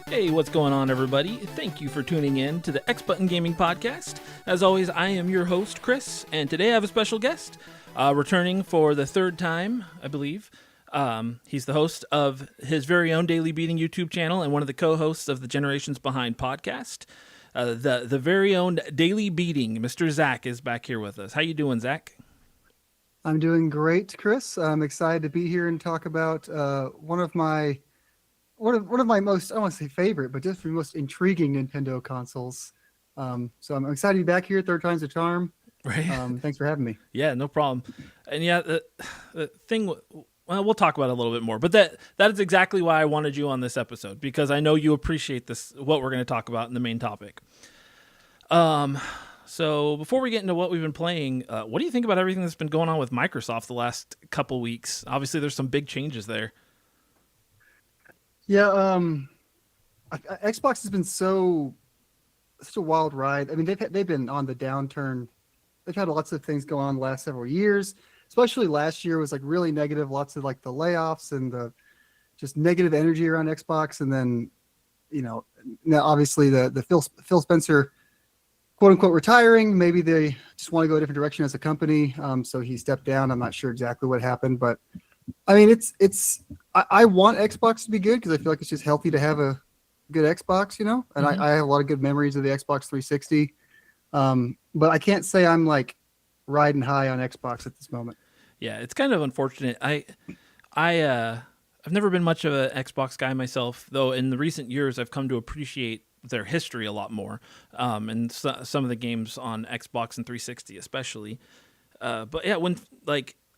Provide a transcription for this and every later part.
Hey, what's going on, everybody? Thank you for tuning in to the X Button Gaming Podcast. As always, I am your host, Chris, and today I have a special guest, returning for the third time, I believe. He's the host of his very own DaileyBeating YouTube channel and one of the co-hosts of the Generations Behind podcast. The very own DaileyBeating, Mr. Zach, is back here with us. How you doing, Zach? I'm doing great, Chris. I'm excited to be here and talk about one of my most, I don't want to say favorite, but just the most intriguing Nintendo consoles. So I'm excited to be back here. Third time's a charm. Right. Thanks for having me. Yeah, no problem. And yeah, the thing, well, we'll talk about it a little bit more, but that is exactly why I wanted you on this episode, because I know you appreciate this, what we're going to talk about in the main topic. So before we get into what we've been playing, what do you think about everything that's been going on with Microsoft the last couple weeks? Obviously, there's some big changes there. Yeah, Xbox has been such a wild ride. I mean, they've been on the downturn. They've had lots of things going on the last several years. Especially last year was like really negative. Lots of like the layoffs and the just negative energy around Xbox. And then, now obviously the Phil Spencer, quote unquote, retiring. Maybe they just want to go a different direction as a company. So he stepped down. I'm not sure exactly what happened, but I mean, I want Xbox to be good because I feel like it's just healthy to have a good Xbox, and Mm-hmm. I have a lot of good memories of the Xbox 360. But I can't say I'm like riding high on Xbox at this moment. Yeah, it's kind of unfortunate. I've never been much of an Xbox guy myself, though in the recent years I've come to appreciate their history a lot more, and some of the games on Xbox and 360 especially. But yeah,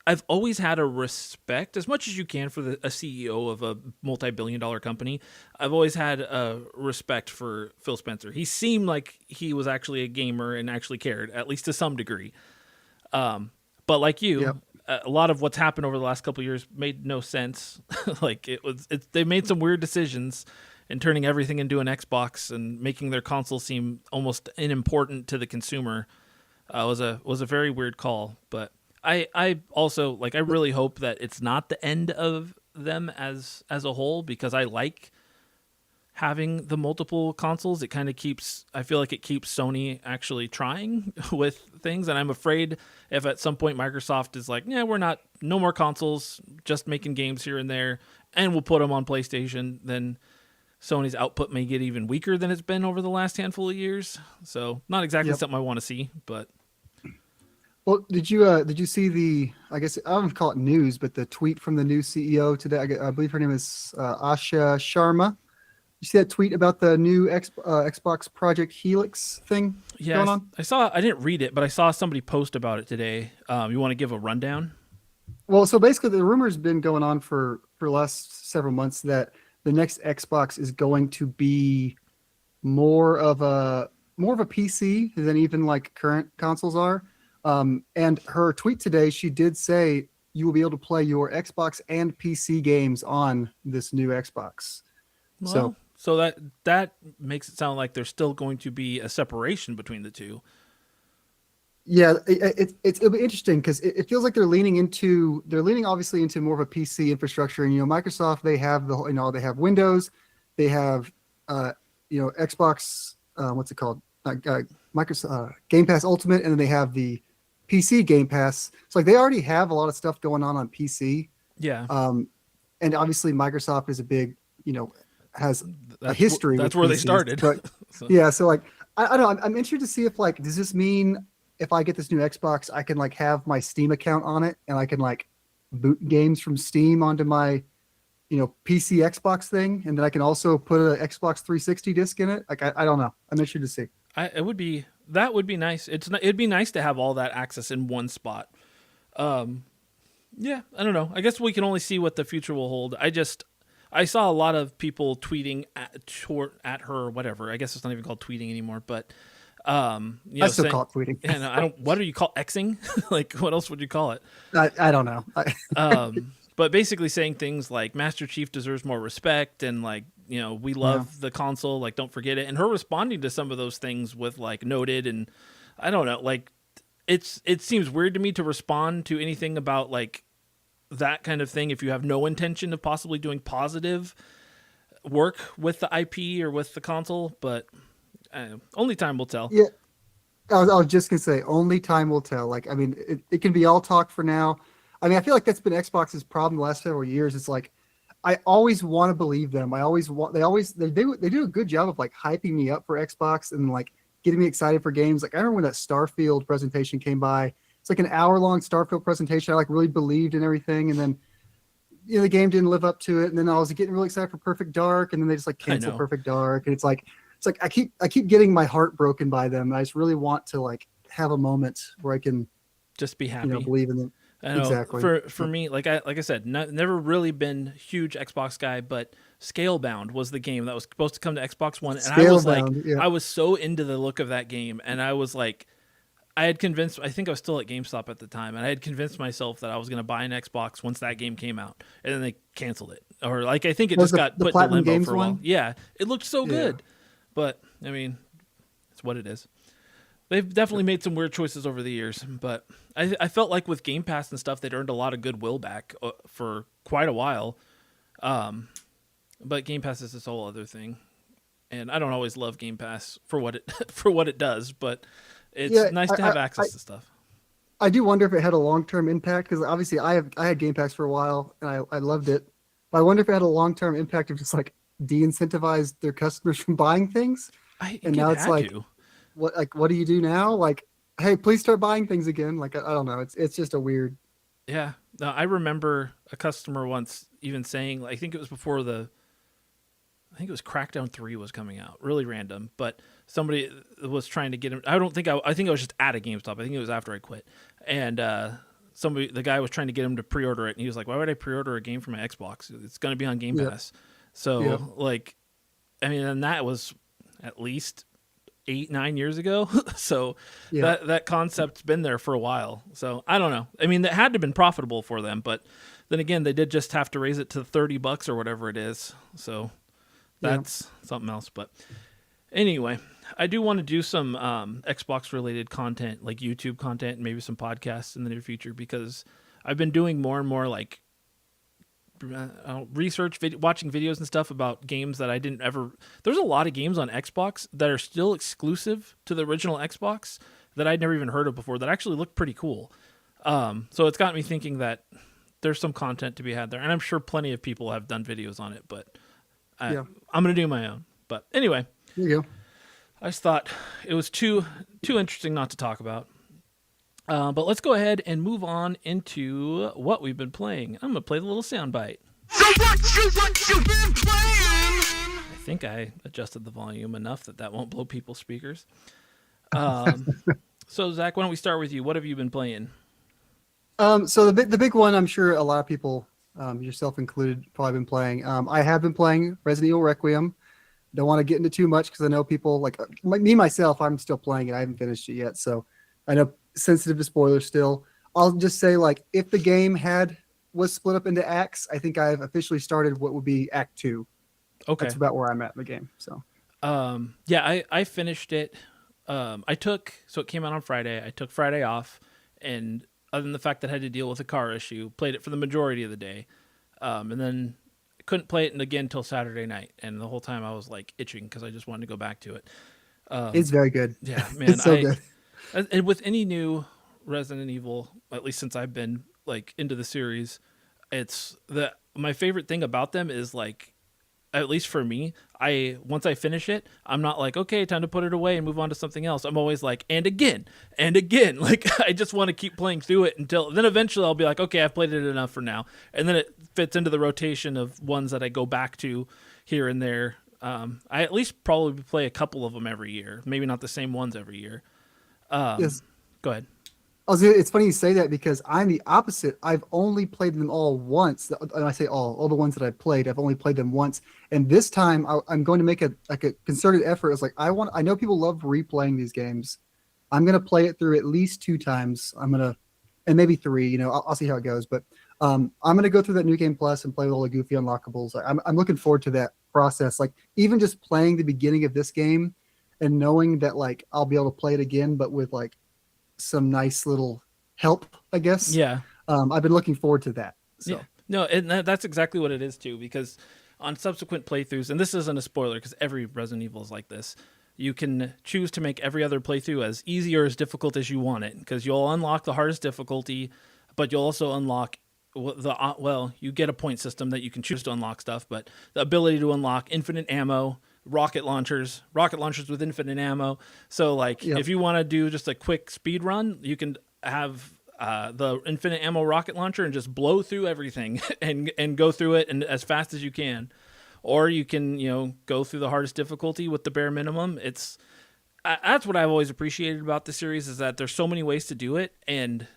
I've always had a respect, as much as you can, for a CEO of a multi-billion-dollar company. I've always had a respect for Phil Spencer. He seemed like he was actually a gamer and actually cared, at least to some degree. But like you, Yep. A lot of what's happened over the last couple of years made no sense. They made some weird decisions in turning everything into an Xbox and making their console seem almost unimportant to the consumer. Was a very weird call, but I also I really hope that it's not the end of them as a whole, because I like having the multiple consoles. It kind of I feel like it keeps Sony actually trying with things, and I'm afraid if at some point Microsoft is like, yeah, no more consoles, just making games here and there, and we'll put them on PlayStation, then Sony's output may get even weaker than it's been over the last handful of years. So not exactly something I want to see, but. Well, did you see I guess I don't call it news, but the tweet from the new CEO today? I believe her name is Asha Sharma. You see that tweet about the new Xbox Project Helix thing going on? I didn't read it, but I saw somebody post about it today. You want to give a rundown? Well, so basically the rumor's been going on for the last several months that the next Xbox is going to be more of a PC than even like current consoles are. And her tweet today, she did say you will be able to play your Xbox and PC games on this new Xbox. Well, so that makes it sound like there's still going to be a separation between the two. Yeah, it'll be interesting because it feels like they're leaning obviously into more of a PC infrastructure. And Microsoft, they have they have Windows, they have Xbox, what's it called, Microsoft Game Pass Ultimate, and then they have the PC Game Pass. So they already have a lot of stuff going on PC. Yeah. And obviously Microsoft is a big has a history. That's with where PCs, they started. But yeah, so I don't know. I'm interested to see if does this mean if I get this new Xbox, I can have my Steam account on it and I can boot games from Steam onto my PC Xbox thing, and then I can also put an Xbox 360 disc in it. I don't know. I'm interested to see. That would be nice. It'd be nice to have all that access in one spot. Yeah, I don't know. I guess we can only see what the future will hold. I saw a lot of people tweeting at her or whatever. I guess it's not even called tweeting anymore, but I still call it tweeting. And I don't. What do you call Xing? What else would you call it? I don't know. But basically saying things like Master Chief deserves more respect, and we love the console. Don't forget it. And her responding to some of those things with noted, and I don't know. It seems weird to me to respond to anything about that kind of thing if you have no intention of possibly doing positive work with the IP or with the console, but only time will tell. Yeah, I was just gonna say, only time will tell. Like, I mean, it can be all talk for now. I mean, I feel like that's been Xbox's problem the last several years. It's like I always want to believe them. I always want. They do a good job of like hyping me up for Xbox and like getting me excited for games. Like I remember when that Starfield presentation came by. It's like an hour-long Starfield presentation. I like really believed in everything, and then the game didn't live up to it. And then I was getting really excited for Perfect Dark, and then they just like canceled Perfect Dark, and it's like I keep getting my heart broken by them. And I just really want to like have a moment where I can just be happy, believe in them. I know. Exactly. For me, like I said, never really been huge Xbox guy, but Scalebound was the game that was supposed to come to Xbox One, and I was so into the look of that game, and I was like, I think I was still at GameStop at the time, and I had convinced myself that I was going to buy an Xbox once that game came out, and then they canceled it, or like I think it just got put in limbo for a while. Yeah, it looked so good, but I mean, it's what it is. They've definitely made some weird choices over the years, but I felt like with Game Pass and stuff, they'd earned a lot of goodwill back for quite a while. But Game Pass is this whole other thing, and I don't always love Game Pass for what it does, but it's nice to have access to stuff. I do wonder if it had a long-term impact, because obviously I had Game Pass for a while and I loved it, but I wonder if it had a long-term impact of just like de-incentivized their customers from buying things. And now it's like, what do you do now? Like, hey, please start buying things again. Like, I don't know. It's just a weird. Yeah. No, I remember a customer once even saying, I think it was Crackdown 3 was coming out. Really random, but somebody was trying to get him. I think I was just at a GameStop. I think it was after I quit. And the guy was trying to get him to pre-order it. And he was like, why would I pre-order a game for my Xbox? It's going to be on Game Pass. So like, I mean, and that was at least 8-9 years ago. So that concept's been there for a while. So I don't know. I mean, that had to have been profitable for them, but then again, they did just have to raise it to $30 or whatever it is. So that's something else. But anyway, I do want to do some Xbox related content, like YouTube content and maybe some podcasts in the near future, because I've been doing more and more like research, watching videos and stuff about games that I didn't ever. There's a lot of games on Xbox that are still exclusive to the original Xbox that I'd never even heard of before that actually look pretty cool. So it's got me thinking that there's some content to be had there, and I'm sure plenty of people have done videos on it, but I'm going to do my own. But anyway, there you go. I just thought it was too interesting not to talk about. But let's go ahead and move on into what we've been playing. I'm going to play the little soundbite. So what you been playing? I think I adjusted the volume enough that won't blow people's speakers. So, Zach, why don't we start with you? What have you been playing? So the big one, I'm sure a lot of people, yourself included, probably been playing. I have been playing Resident Evil Requiem. Don't want to get into too much because I know people like me myself. I'm still playing it. I haven't finished it yet, so I know sensitive to spoilers still. I'll just say, like, if the game was split up into acts, I think I've officially started what would be Act 2. Okay, that's about where I'm at in the game. So, I finished it. So it came out on Friday. I took Friday off, and other than the fact that I had to deal with a car issue, played it for the majority of the day, and then couldn't play it again until Saturday night. And the whole time I was like itching because I just wanted to go back to it. It's very good. Yeah, man, it's so good. And with any new Resident Evil, at least since I've been like into the series, my favorite thing about them is, like, at least for me, once I finish it, I'm not like, okay, time to put it away and move on to something else. I'm always like, and again. Like, I just want to keep playing through it until then eventually I'll be like, okay, I've played it enough for now. And then it fits into the rotation of ones that I go back to here and there. I at least probably play a couple of them every year, maybe not the same ones every year. Yes. Go ahead. It's funny you say that because I'm the opposite. I've only played them all once. And I say all the ones that I've played, I've only played them once. And this time I'm going to make a concerted effort. It's like, I know people love replaying these games. I'm going to play it through at least 2 times. And maybe 3, I'll see how it goes. But I'm going to go through that New Game Plus and play with all the goofy unlockables. I'm looking forward to that process. Like, even just playing the beginning of this game and knowing that, like, I'll be able to play it again, but with like some nice little help, I guess. Yeah. I've been looking forward to that. So. Yeah. No, and that's exactly what it is too, because on subsequent playthroughs, and this isn't a spoiler because every Resident Evil is like this, you can choose to make every other playthrough as easy or as difficult as you want it, because you'll unlock the hardest difficulty, but you'll also unlock you get a point system that you can choose to unlock stuff, but the ability to unlock infinite ammo, rocket launchers with infinite ammo. So like Yep. if you want to do just a quick speed run, you can have the infinite ammo rocket launcher and just blow through everything and go through it and as fast as you can. Or you can, go through the hardest difficulty with the bare minimum. That's what I've always appreciated about the series, is that there's so many ways to do it. And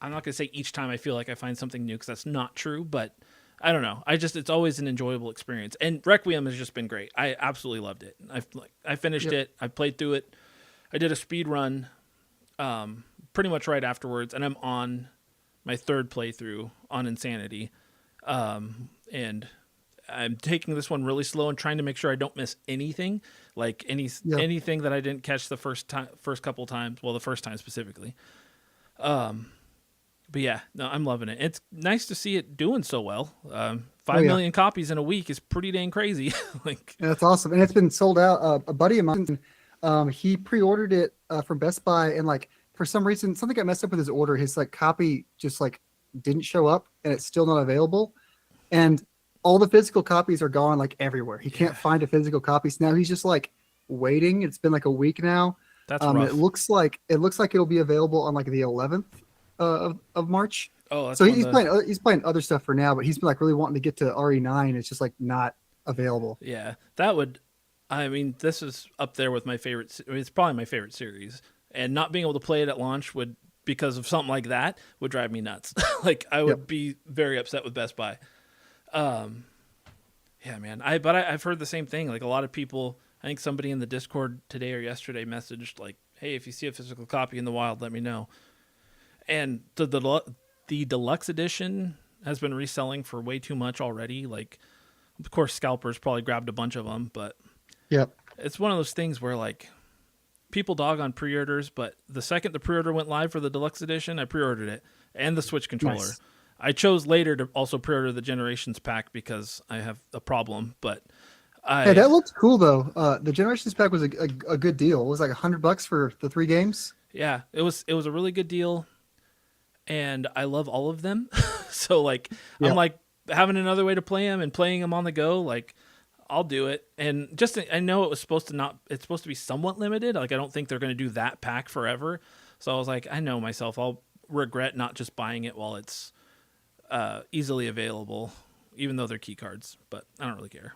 I'm not going to say each time I feel like I find something new, because that's not true, but I don't know. It's always an enjoyable experience. And Requiem has just been great. I absolutely loved it. I finished it. I played through it. I did a speed run pretty much right afterwards, and I'm on my third playthrough on Insanity. And I'm taking this one really slow and trying to make sure I don't miss anything, like anything that I didn't catch the first couple times. Well, the first time specifically. But yeah, no, I'm loving it. It's nice to see it doing so well. 5 million copies in a week is pretty dang crazy. Yeah, that's awesome, and it's been sold out. A buddy of mine, he pre-ordered it from Best Buy, and like for some reason something got messed up with his order. His like copy just like didn't show up, and it's still not available. And all the physical copies are gone like everywhere. He can't find a physical copy. So now he's just like waiting. It's been like a week now. That's rough. It looks like it'll be available on like the 11th of March. Oh, that's so he's playing other stuff for now, but he's been like really wanting to get to RE9. It's just like not available. Yeah, this is up there with my favorite. It's probably my favorite series, and not being able to play it at launch because of something like that would drive me nuts. Like I would be very upset with Best Buy. Yeah, man. I've heard the same thing. Like a lot of people, I think somebody in the Discord today or yesterday messaged like, "Hey, if you see a physical copy in the wild, let me know." And the deluxe edition has been reselling for way too much already. Like, of course, scalpers probably grabbed a bunch of them, but it's one of those things where like people dog on pre-orders, but the second the pre-order went live for the deluxe edition, I pre-ordered it and the Switch controller. Nice. I chose later to also pre-order the Generations pack because I have a problem, but that looked cool though. The Generations pack was a good deal. It was like $100 for the 3 games. Yeah, it was a really good deal, and I love all of them. So like, I'm like having another way to play them and playing them on the go. Like, I'll do it. And just I know it's supposed to be somewhat limited. Like, I don't think they're going to do that pack forever. So I was like, I know myself, I'll regret not just buying it while it's easily available, even though they're key cards, but I don't really care.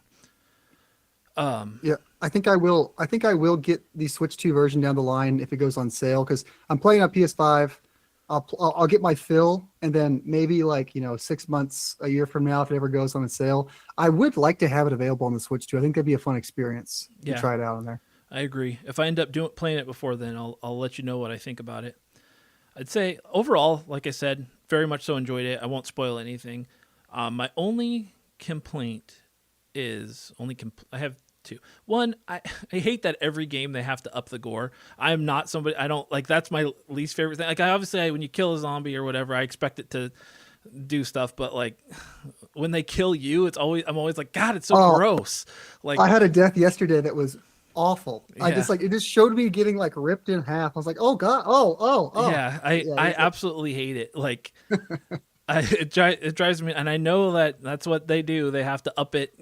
I think I will get the Switch 2 version down the line if it goes on sale, because I'm playing on PS5. I'll get my fill, and then maybe 6 months, a year from now, if it ever goes on sale, I would like to have it available on the Switch 2. I think that'd be a fun experience to try it out on there. I agree. If I end up playing it before then, I'll let you know what I think about it. I'd say overall, like I said, very much so enjoyed it. I won't spoil anything. My only complaint is I have two. One, I hate that every game they have to up the gore. I'm not somebody, I don't like, that's my least favorite thing. Like when you kill a zombie or whatever, I expect it to do stuff, but like when they kill you, I'm always like, God, it's so gross. Like I had a death yesterday that was awful. Yeah. It just showed me getting like ripped in half. I was like, oh God, oh. Yeah, I absolutely hate it. Like it drives me, and I know that's what they do. They have to up it,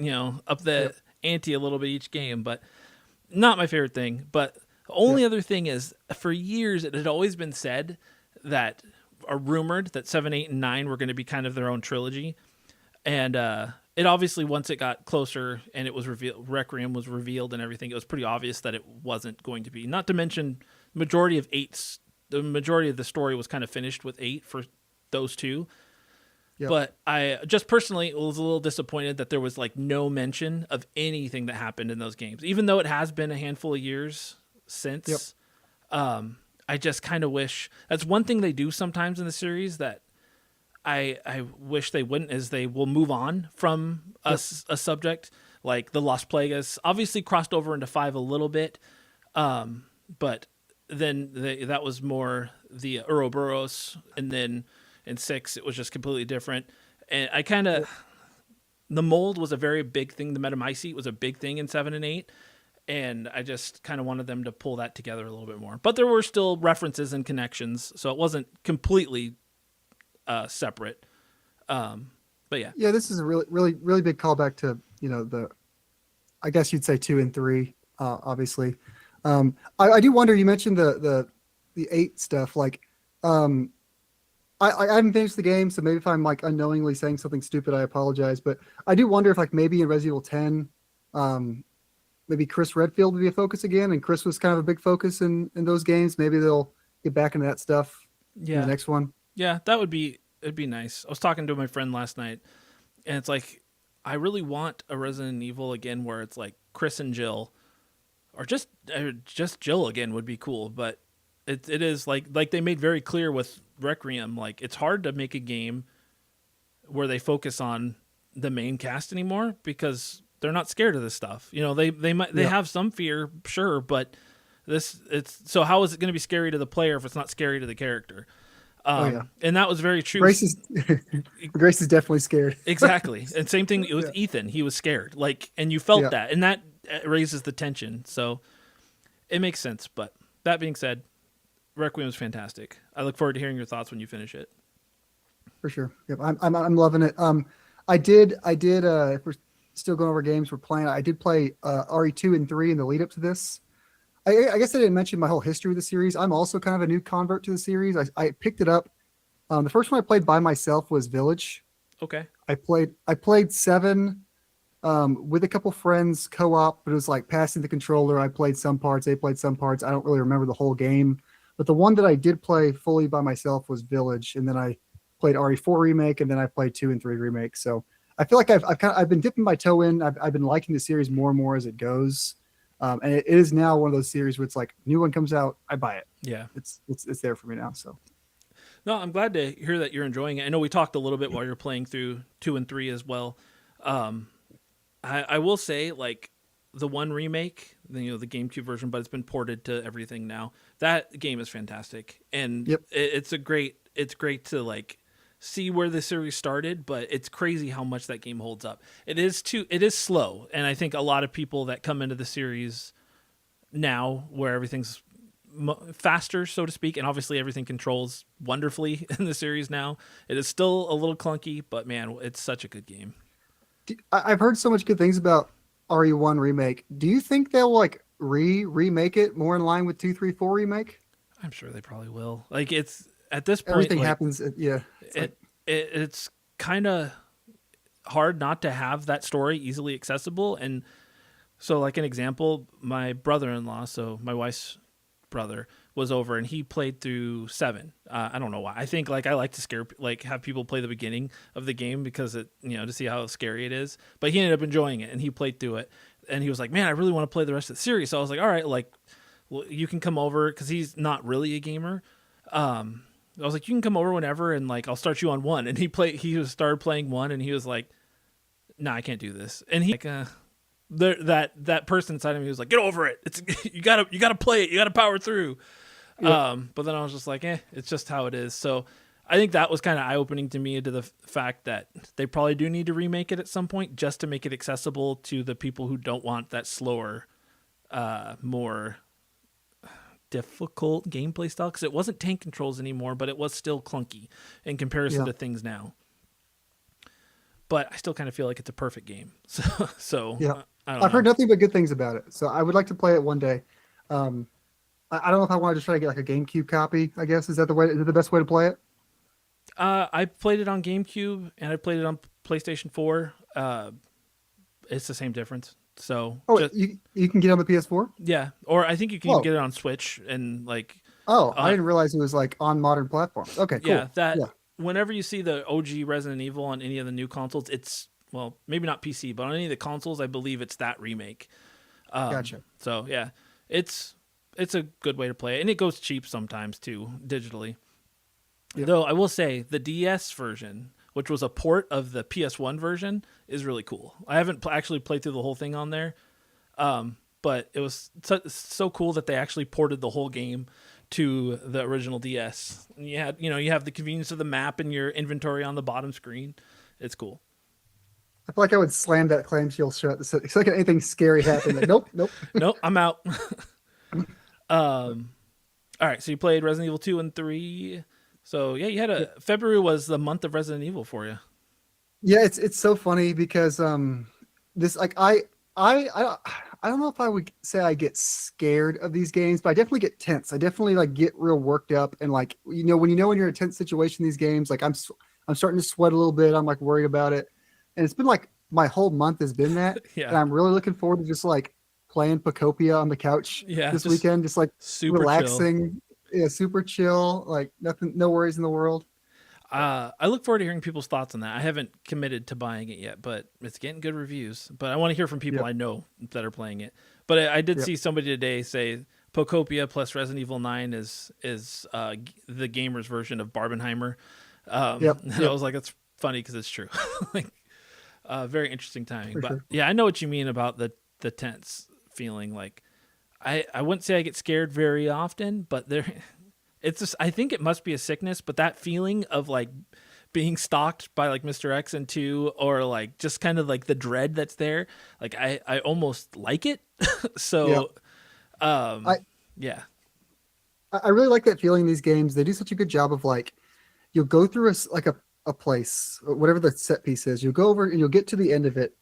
up the ante a little bit each game, but not my favorite thing. But the only other thing is, for years it had always been said that, or rumored that 7, 8, and 9 were going to be kind of their own trilogy, and it obviously, once it got closer and it was revealed, Requiem was revealed and everything, it was pretty obvious that it wasn't going to be. Not to mention, the majority of the story was kind of finished with 8 for those two. Yep. But I just personally was a little disappointed that there was like no mention of anything that happened in those games, even though it has been a handful of years since. I just kind of wish, that's one thing they do sometimes in the series that I wish they wouldn't, is they will move on from a subject. Like the Las Plagas obviously crossed over into 5 a little bit, but then that was more the Ouroboros, and then in 6 it was just completely different. And I kind of the mold was a very big thing. The Metamycete was a big thing in 7 and 8. And I just kind of wanted them to pull that together a little bit more. But there were still references and connections, so it wasn't completely separate. But yeah. Yeah, this is a really, really, really big callback to, I guess you'd say 2 and 3, obviously. I do wonder, you mentioned the 8 stuff. Like, I haven't finished the game, so maybe if I'm like unknowingly saying something stupid, I apologize. But I do wonder if like maybe in Resident Evil 10, maybe Chris Redfield would be a focus again, and Chris was kind of a big focus in those games. Maybe they'll get back into that stuff in the next one. Yeah, it'd be nice. I was talking to my friend last night, and it's like, I really want a Resident Evil again where it's like Chris and Jill, or just Jill again would be cool. But it is like they made very clear with Requiem, like it's hard to make a game where they focus on the main cast anymore because they're not scared of this stuff. They have some fear, sure, but so how is it going to be scary to the player if it's not scary to the character? And that was very true. Grace is definitely scared. Exactly. And same thing with Ethan. He was scared. And you felt that, and that raises the tension. So it makes sense. But that being said, Requiem was fantastic. I look forward to hearing your thoughts when you finish it. For sure. Yep. I'm loving it. I did, if we're still going over games we're playing, I did play RE2 and 3 in the lead up to this. I guess I didn't mention my whole history with the series. I'm also kind of a new convert to the series. I picked it up. The first one I played by myself was Village. Okay. I played 7 with a couple friends co-op, but it was like passing the controller. I played some parts, they played some parts. I don't really remember the whole game. But the one that I did play fully by myself was Village, and then I played RE4 remake, and then I played 2 and 3 remake. So I feel like I've been dipping my toe in. I've been liking the series more and more as it goes. And it is now one of those series where it's like new one comes out, I buy it. Yeah, it's there for me now. So no, I'm glad to hear that you're enjoying it. I know we talked a little bit while you're playing through 2 and 3 as well. I will say, like, the 1 remake, the GameCube version, but it's been ported to everything now. That game is fantastic, and it's great to like see where the series started, but it's crazy how much that game holds up. It is slow, and I think a lot of people that come into the series now, where everything's faster, so to speak, and obviously everything controls wonderfully in the series now. It is still a little clunky, but man, it's such a good game. I've heard so much good things about RE1 remake. Do you think they'll like remake it more in line with 2, 3, 4 remake? I'm sure they probably will. Like, it's at this point, everything like, happens. Yeah, it's kind of hard not to have that story easily accessible. And so, like, an example, my brother-in-law, so my wife's brother, was over and he played through 7. I don't know why. I think like I like to have people play the beginning of the game because it, to see how scary it is. But he ended up enjoying it and he played through it. And he was like, man, I really want to play the rest of the series. So I was like, all right, like, well, you can come over, because he's not really a gamer. I was like, you can come over whenever, and like I'll start you on 1. And he started playing 1, and he was like, nah, I can't do this. And he that person inside of me was like, get over it. It's you gotta play it. You gotta power through. Yep. But then I was just like, it's just how it is. So I think that was kind of eye-opening to me, to the fact that they probably do need to remake it at some point just to make it accessible to the people who don't want that slower, more difficult gameplay style, because it wasn't tank controls anymore, but it was still clunky in comparison to things now. But I still kind of feel like it's a perfect game. So yeah, I've heard nothing but good things about it. So I would like to play it one day. I don't know if I want to just try to get like a GameCube copy. I guess is it the best way to play it? I played it on GameCube and I played it on PlayStation 4. It's the same difference. So you can get it on the PS4? Yeah, or I think you can even get it on Switch and like. I didn't realize it was like on modern platforms. Okay, cool. Yeah, whenever you see the OG Resident Evil on any of the new consoles, it's, well, maybe not PC, but on any of the consoles, I believe it's that remake. Gotcha. So yeah, it's a good way to play it, and it goes cheap sometimes too, digitally. Yeah. Though I will say the DS version, which was a port of the PS1 version, is really cool. I haven't actually played through the whole thing on there, but it was so cool that they actually ported the whole game to the original DS. And you have the convenience of the map and your inventory on the bottom screen. It's cool. I feel like I would slam that clamshell shut the second anything scary happened. Like, nope, nope. Nope, I'm out. But, All right, so you played Resident Evil 2 and 3. So yeah, you had yeah, February was the month of Resident Evil for you. yeah, it's so funny because this like I don't know if I would say I get scared of these games, but I definitely get tense. I definitely like get real worked up and like when you're in a tense situation in these games, like I'm starting to sweat a little bit. I'm like worried about it, and it's been like my whole month has been that, Yeah. and I'm really looking forward to just like playing Pocopia on the couch Yeah, this just weekend, just like super chill. relaxing, yeah, super chill, like nothing, no worries in the world. I look forward to hearing people's thoughts on that. I haven't committed to buying it yet, but it's getting good reviews. But I want to hear from people Yep, I know that are playing it. But I did yep, see somebody today say Pocopia plus Resident Evil 9 is the gamer's version of Barbenheimer. yep, And I yep, was like, that's funny because it's true. Like, very interesting timing. for But sure. yeah, I know what you mean about the tense feeling. Like, I wouldn't say I get scared very often, but there it's just I think it must be a sickness, but that feeling of like being stalked by like Mr. X and 2 or like just kind of like the dread that's there, like I almost like it. Yeah, So um I yeah. I really like that feeling in these games. They do such a good job of like you'll go through like a place, whatever the set piece is. You'll go over and you'll get to the end of it,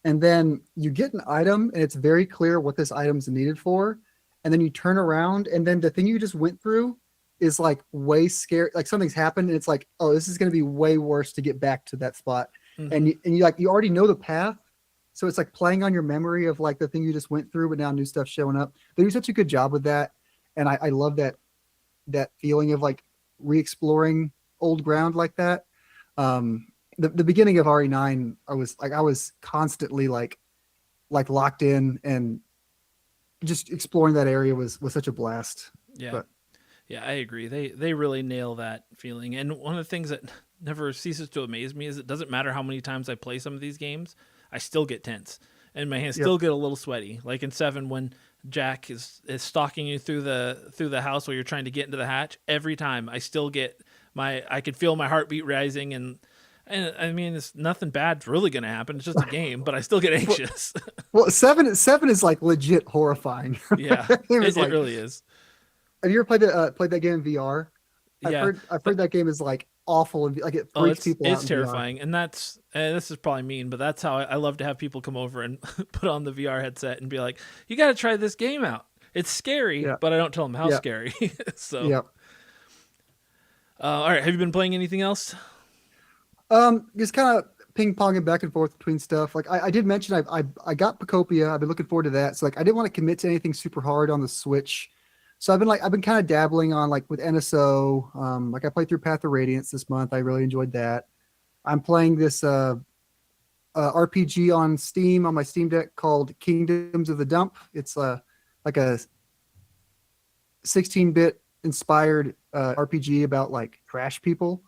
and then you get an item, and it's very clear what this item's needed for. And then you turn around, and then the thing you just went through is like way scary. Like something's happened, and it's like, oh, this is going to be way worse to get back to that spot. Hmm. And you like you already know the path, so it's like playing on your memory of like the thing you just went through, but now new stuff showing up. They do such a good job with that, and I love that feeling of like re-exploring old ground like that. The beginning of RE9, I was constantly like locked in, and just exploring that area was such a blast. Yeah. But Yeah, I agree. They really nail that feeling. And one of the things that never ceases to amaze me is it doesn't matter how many times I play some of these games, I still get tense. And my hands yep, still get a little sweaty. Like in 7 when Jack is stalking you through the house while you're trying to get into the hatch, every time I still get I could feel my heartbeat rising and I mean it's nothing bad's really going to happen. It's just a game, but I still get well, anxious. well, seven is like legit horrifying. Yeah. That game is It like, really is. have you ever played that game in VR? Yeah. I've heard that game is like awful, and like it Oh, freaks people out it's in VR. terrifying, and that's this is probably mean, but that's how I love to have people come over and put on the VR headset and be like, "You got to try this game out. It's scary," Yeah, but I don't tell them how yeah, scary. So, yeah. all right, have you been playing anything else? Just kind of ping ponging back and forth between stuff. Like I did mention, I got Pacopia. I've been looking forward to that. So like I didn't want to commit to anything super hard on the Switch. So I've been kind of dabbling on like with NSO. Like I played through Path of Radiance this month. I really enjoyed that. I'm playing this RPG on Steam on my Steam Deck called Kingdoms of the Dump. It's like a 16-bit inspired RPG about like trash people.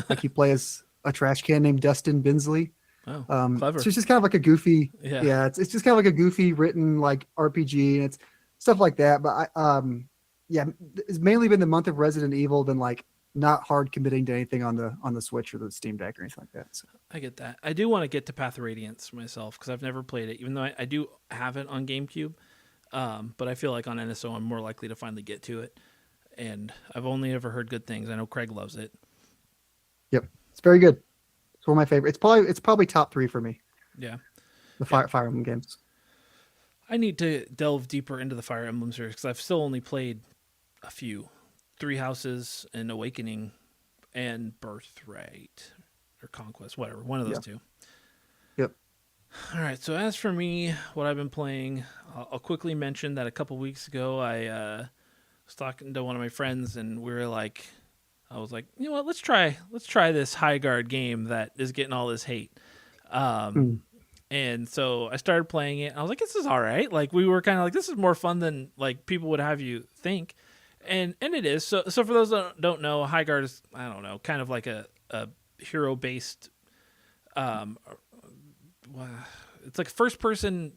Like you play as a trash can named Dustin Binsley. Oh, So clever. it's just kind of like a goofy, Yeah, yeah, it's just kind of like a goofy written like RPG, and it's stuff like that. But yeah, it's mainly been the month of Resident Evil than like not hard committing to anything on the Switch or the Steam Deck or anything like that. So I get that. I do want to get to Path of Radiance myself because I've never played it, even though I do have it on GameCube. But I feel like on NSO I'm more likely to finally get to it, and I've only ever heard good things. I know Craig loves it. yep, it's very good. It's one of my favorite. It's probably top three for me. Yeah. The Yeah, Fire Emblem games. I need to delve deeper into the Fire Emblem series because I've still only played a few, Three Houses and Awakening, and Birthright or Conquest, whatever, one of those Yeah. two. Yep. All right. So as for me, what I've been playing, I'll quickly mention that a couple weeks ago I was talking to one of my friends and we were like, I was like, you know what, let's try this High Guard game that is getting all this hate. Um, Mm. And so I started playing it. And I was like, this is all right. Like we were kind of like, this is more fun than like people would have you think. And it is. So for those that don't know, High Guard is, I don't know, kind of like a hero based, um, it's like first person.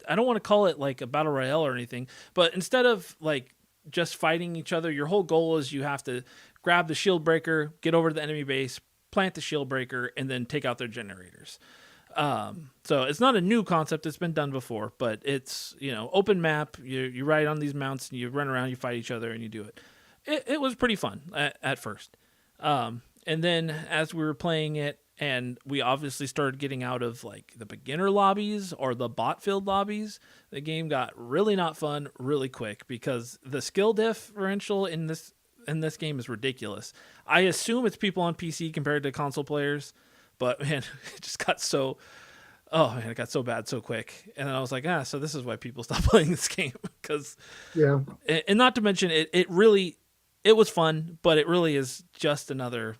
I don't want to call it like a battle royale or anything, but instead of like just fighting each other, your whole goal is you have to grab the shield breaker, get over to the enemy base, plant the shield breaker, and then take out their generators. So it's not a new concept. It's been done before, but it's, open map. You ride on these mounts and you run around, you fight each other and you do it. It was pretty fun at first. And then as we were playing it, and we obviously started getting out of like the beginner lobbies or the bot filled lobbies, the game got really not fun really quick because the skill differential in this game is ridiculous. I assume it's people on PC compared to console players, but man, it just got so it got so bad so quick. And then I was like, so this is why people stop playing this game because Yeah. and not to mention it really it was fun, but it really is just another,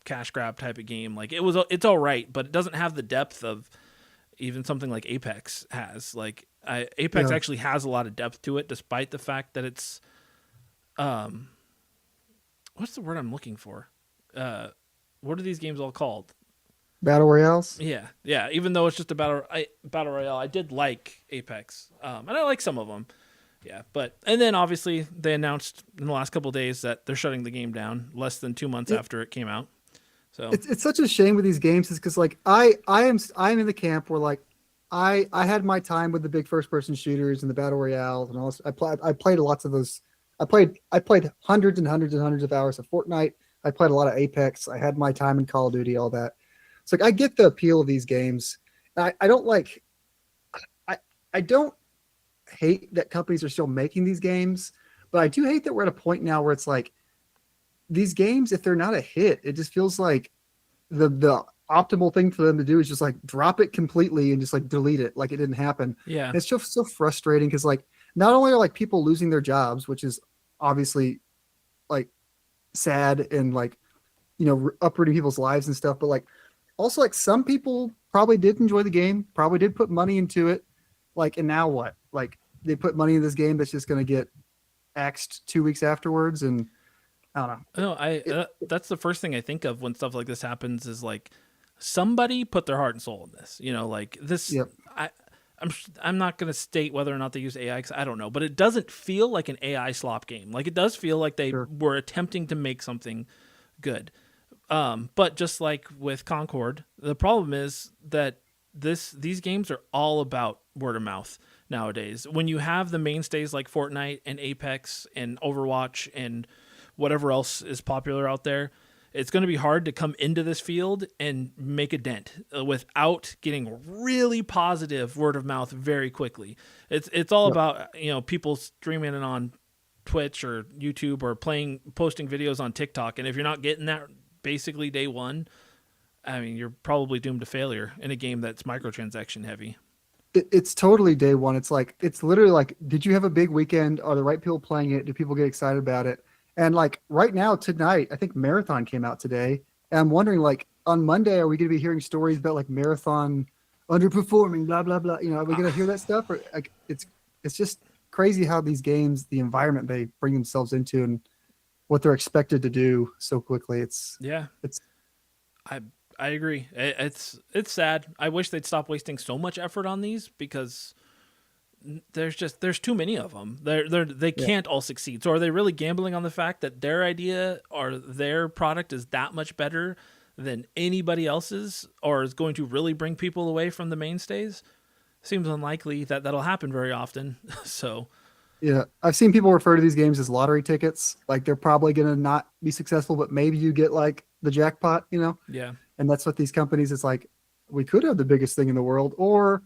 cash grab type of game. Like it's all right, but it doesn't have the depth of even something like Apex has. Like Apex actually has a lot of depth to it, despite the fact that it's what's the word I'm looking for? What are these games all called? Battle Royales. Yeah. Even though it's just a battle royale, I did like Apex, and I like some of them. Yeah, and then obviously they announced in the last couple of days that they're shutting the game down less than 2 months after it came out. So it's such a shame with these games, is because like I'm in the camp where like I had my time with the big first person shooters and the battle royales and all this. I played lots of those. I played hundreds and hundreds and hundreds of hours of Fortnite. I played a lot of Apex. I had my time in Call of Duty, all that. It's like I get the appeal of these games. I don't like. I don't hate that companies are still making these games, but I do hate that we're at a point now where it's like these games, if they're not a hit, it just feels like the optimal thing for them to do is just like drop it completely and just like delete it like it didn't happen. yeah, And it's just so frustrating because like not only are like people losing their jobs, which is obviously like sad and like uprooting people's lives and stuff, but like also like some people probably did enjoy the game, probably did put money into it, like, and now what? Like they put money in this game that's just going to get axed 2 weeks afterwards, and I don't know. no, that's the first thing I think of when stuff like this happens is like somebody put their heart and soul in this. Like this. Yep. I'm not going to state whether or not they use AI because I don't know, but it doesn't feel like an AI slop game. Like it does feel like they were attempting to make something good. But just like with Concord, the problem is that these games are all about word of mouth nowadays. When you have the mainstays like Fortnite and Apex and Overwatch and whatever else is popular out there, it's going to be hard to come into this field and make a dent without getting really positive word of mouth very quickly. It's all about people streaming it on Twitch or YouTube or posting videos on TikTok, and if you're not getting that basically day one, I mean, you're probably doomed to failure in a game that's microtransaction heavy. It's totally day one. It's like it's literally like, did you have a big weekend? Are the right people playing it? Do people get excited about it? And like right now, tonight, I think Marathon came out today. And I'm wondering, like, on Monday, are we going to be hearing stories about like Marathon underperforming, blah, blah, blah? Are we going to hear that stuff? Or like, it's just crazy how these games, the environment they bring themselves into and what they're expected to do so quickly. I agree. It's sad. I wish they'd stop wasting so much effort on these because there's too many of them. They can't all succeed. So are they really gambling on the fact that their idea or their product is that much better than anybody else's, or is going to really bring people away from the mainstays? Seems unlikely that that'll happen very often. So yeah, I've seen people refer to these games as lottery tickets. Like they're probably going to not be successful, but maybe you get like the jackpot, Yeah. And that's what these companies, it's like, we could have the biggest thing in the world, or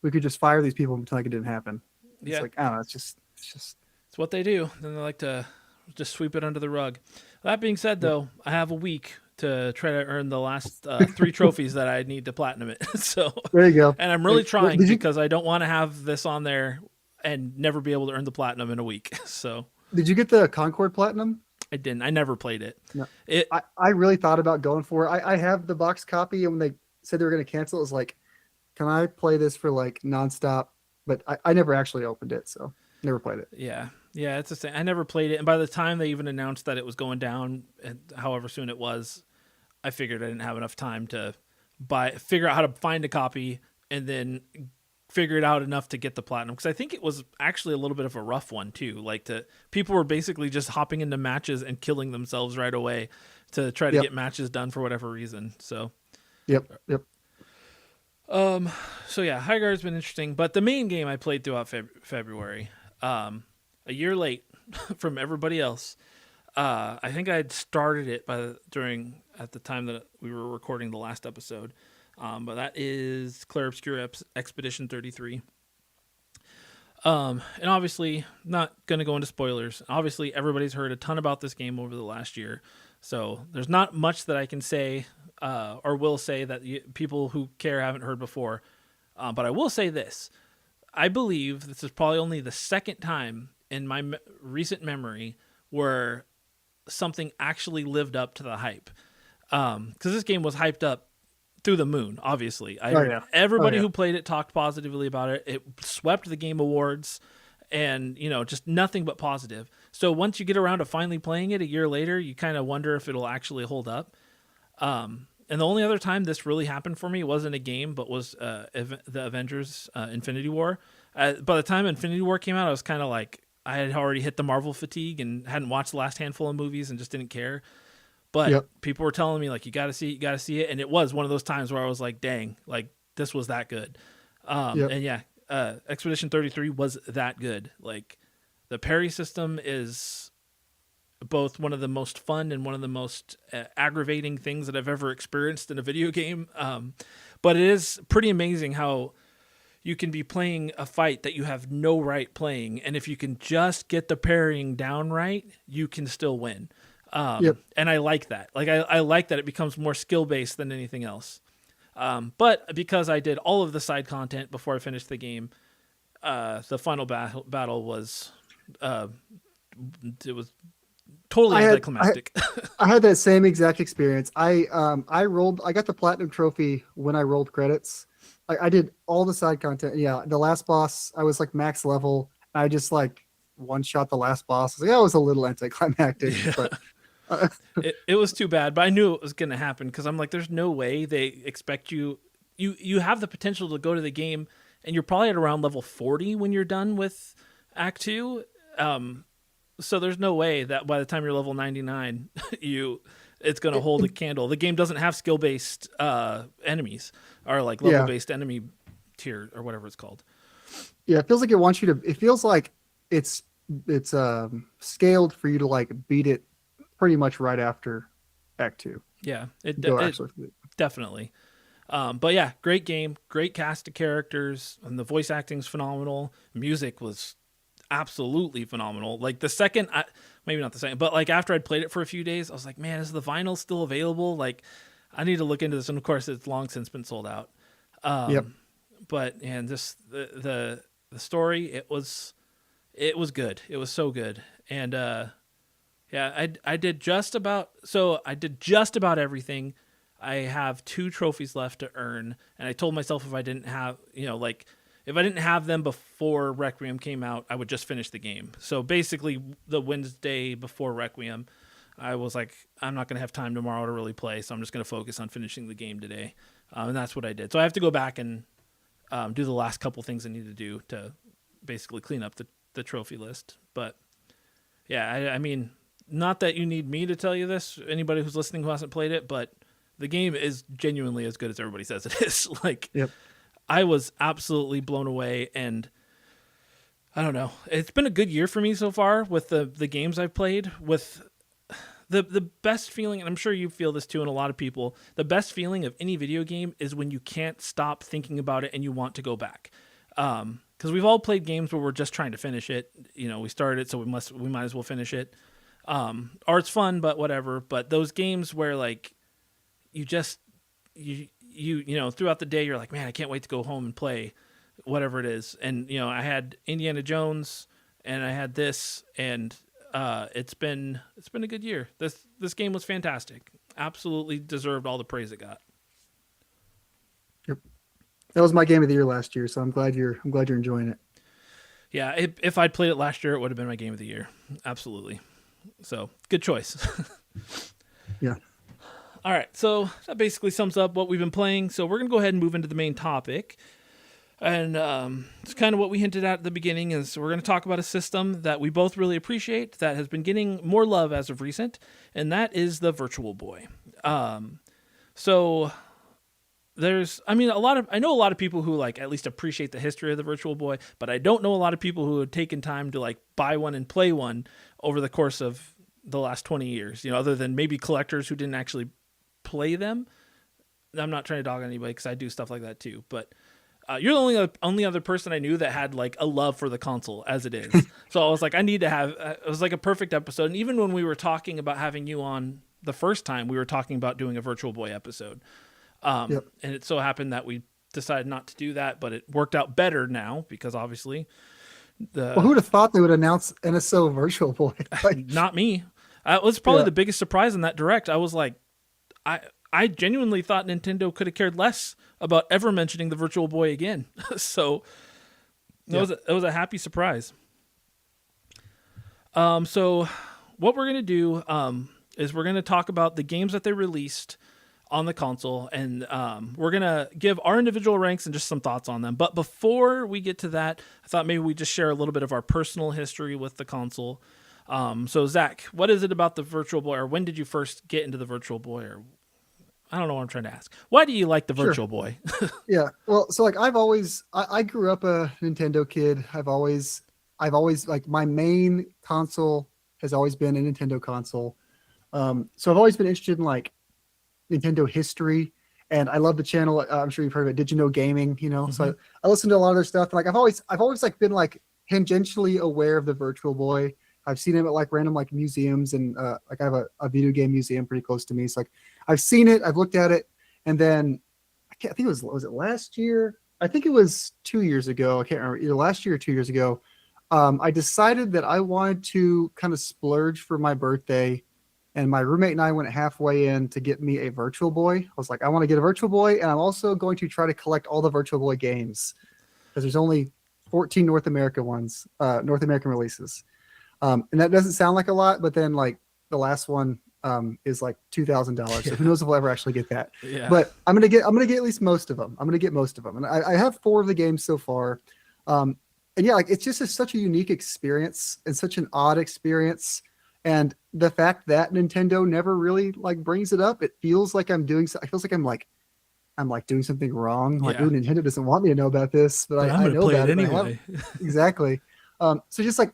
we could just fire these people and pretend like it didn't happen. It's like, I don't know. It's just. It's what they do. Then they like to just sweep it under the rug. That being said, though, I have a week to try to earn the last 3 trophies that I need to platinum it. So there you go. And I'm really trying because I don't want to have this on there and never be able to earn the platinum in a week. So did you get the Concord Platinum? I didn't. I never played it. No. I really thought about going for it. I have the box copy, and when they said they were going to cancel, it was like, can I play this for like nonstop? But I never actually opened it, so never played it. Yeah, it's the same. I never played it, and by the time they even announced that it was going down, and however soon it was, I figured I didn't have enough time to figure out how to find a copy, and then figure it out enough to get the platinum, because I think it was actually a little bit of a rough one too. Like people were basically just hopping into matches and killing themselves right away to try to get matches done for whatever reason. So Yep. Yep. So yeah, High Guard's been interesting, but the main game I played throughout February, a year late from everybody else. I think I had started it at the time that we were recording the last episode. But that is Clair Obscur Expedition 33. And obviously, not going to go into spoilers. Obviously, everybody's heard a ton about this game over the last year. So there's not much that I can say or will say that people who care haven't heard before. But I will say this. I believe this is probably only the second time in my recent memory where something actually lived up to the hype. Because this game was hyped up through the moon, obviously. Everybody who played it talked positively about it. It swept the Game Awards and, just nothing but positive. So once you get around to finally playing it a year later, you kind of wonder if it'll actually hold up. And the only other time this really happened for me wasn't a game, but was the Avengers Infinity War. By the time Infinity War came out, I was kind of like, I had already hit the Marvel fatigue and hadn't watched the last handful of movies and just didn't care. But people were telling me, like, you got to see it. And it was one of those times where I was like, dang, like, this was that good. And yeah, Expedition 33 was that good. Like, the parry system is both one of the most fun and one of the most aggravating things that I've ever experienced in a video game. But it is pretty amazing how you can be playing a fight that you have no right playing. And if you can just get the parrying down right, you can still win. And I like that. Like, I like that it becomes more skill-based than anything else. But because I did all of the side content before I finished the game, the final battle was, it was totally anticlimactic. I had that same exact experience. I got the platinum trophy when I rolled credits. I did all the side content. Yeah, the last boss, I was like max level. I just like one shot the last boss. It was a little anticlimactic, but it was too bad. But I knew it was going to happen because I'm like, there's no way they expect you. You have the potential to go to the game, and you're probably at around level 40 when you're done with Act 2. So there's no way that by the time you're level 99, it's going to hold a candle. The game doesn't have skill-based enemies or like level-based enemy tier or whatever it's called. Yeah, it feels like it wants you to. It feels like it's scaled for you to like beat it pretty much right after Act 2. Yeah, it definitely. But yeah, great game, great cast of characters, and the voice acting's phenomenal. Music was absolutely phenomenal. Like maybe not the second, but like after I'd played it for a few days, I was like, man, is the vinyl still available? Like, I need to look into this. And of course, it's long since been sold out. But and just the story, it was good. It was so good. And yeah, I did just about everything. I have 2 trophies left to earn, and I told myself if I didn't have, if I didn't have them before Requiem came out, I would just finish the game. So basically, the Wednesday before Requiem, I was like, I'm not going to have time tomorrow to really play, so I'm just going to focus on finishing the game today. And that's what I did. So I have to go back and do the last couple things I need to do to basically clean up the trophy list. But yeah, I mean, not that you need me to tell you this, anybody who's listening who hasn't played it, but the game is genuinely as good as everybody says it is. Like, I was absolutely blown away, and I don't know. It's been a good year for me so far with the games I've played. With the best feeling, and I'm sure you feel this too, and a lot of people, the best feeling of any video game is when you can't stop thinking about it and you want to go back. Because we've all played games where we're just trying to finish it. We started it, so we might as well finish it. Or it's fun, but whatever. But those games where like you throughout the day you're like, man, I can't wait to go home and play whatever it is. And I had Indiana Jones and I had this, and it's been a good year. This game was fantastic. Absolutely deserved all the praise it got. Yep. That was my game of the year last year, so I'm glad you're enjoying it. Yeah, if I'd played it last year, it would have been my game of the year. Absolutely. So, good choice. Yeah. All right, so that basically sums up what we've been playing. So we're going to go ahead and move into the main topic. And it's kind of what we hinted at the beginning is we're going to talk about a system that we both really appreciate that has been getting more love as of recent, and that is the Virtual Boy. So I mean, I know a lot of people who like at least appreciate the history of the Virtual Boy, but I don't know a lot of people who have taken time to like buy one and play one over the course of the last 20 years, other than maybe collectors who didn't actually play them. I'm not trying to dog on anybody because I do stuff like that too, but you're the only other person I knew that had like a love for the console as it is. So I was like, I need to have, it was like a perfect episode. And even when we were talking about having you on the first time, we were talking about doing a Virtual Boy episode. Yep. And it so happened that we decided not to do that, but it worked out better now because obviously Well, who would have thought they would announce NSO Virtual Boy? Like, not me. It was probably Yeah. the biggest surprise in that direct. I was like, I genuinely thought Nintendo could have cared less about ever mentioning the Virtual Boy again. So it was a happy surprise. So what we're gonna do is we're gonna talk about the games that they released on the console, and we're gonna give our individual ranks and just some thoughts on them. But before we get to that, I thought maybe we just share a little bit of our personal history with the console. So Zach, what is it about the Virtual Boy, or when did you first get into the Virtual Boy, or I don't know what I'm trying to ask. Why do you like the Virtual Boy? Yeah. Well, so like I grew up a Nintendo kid. I've always like my main console has always been a Nintendo console. So I've always been interested in like Nintendo history, and I love the channel. I'm sure you've heard of it. Did you know gaming? So I listen to a lot of their stuff. And like I've always like been like tangentially aware of the Virtual Boy. I've seen him at like random like museums, and like I have a video game museum pretty close to me. So like I've seen it, I've looked at it, and then I think it was it last year? I think it was 2 years ago. I can't remember, either last year or 2 years ago. I decided that I wanted to kind of splurge for my birthday, and my roommate and I went halfway in to get me a Virtual Boy. I was like, I want to get a Virtual Boy, and I'm also going to try to collect all the Virtual Boy games because there's only 14 North American releases. And that doesn't sound like a lot, but then like the last one is like $2,000. So who knows if we'll ever actually get that? Yeah. But I'm gonna get at least most of them. And I have 4 of the games so far. And yeah, like it's just such a unique experience and such an odd experience. And the fact that Nintendo never really like brings it up, it feels like I'm doing. I feels like I'm like doing something wrong. Like, Yeah. ooh, Nintendo doesn't want me to know about this, but I'm I gonna know play about it it. anyway. Exactly. So just like,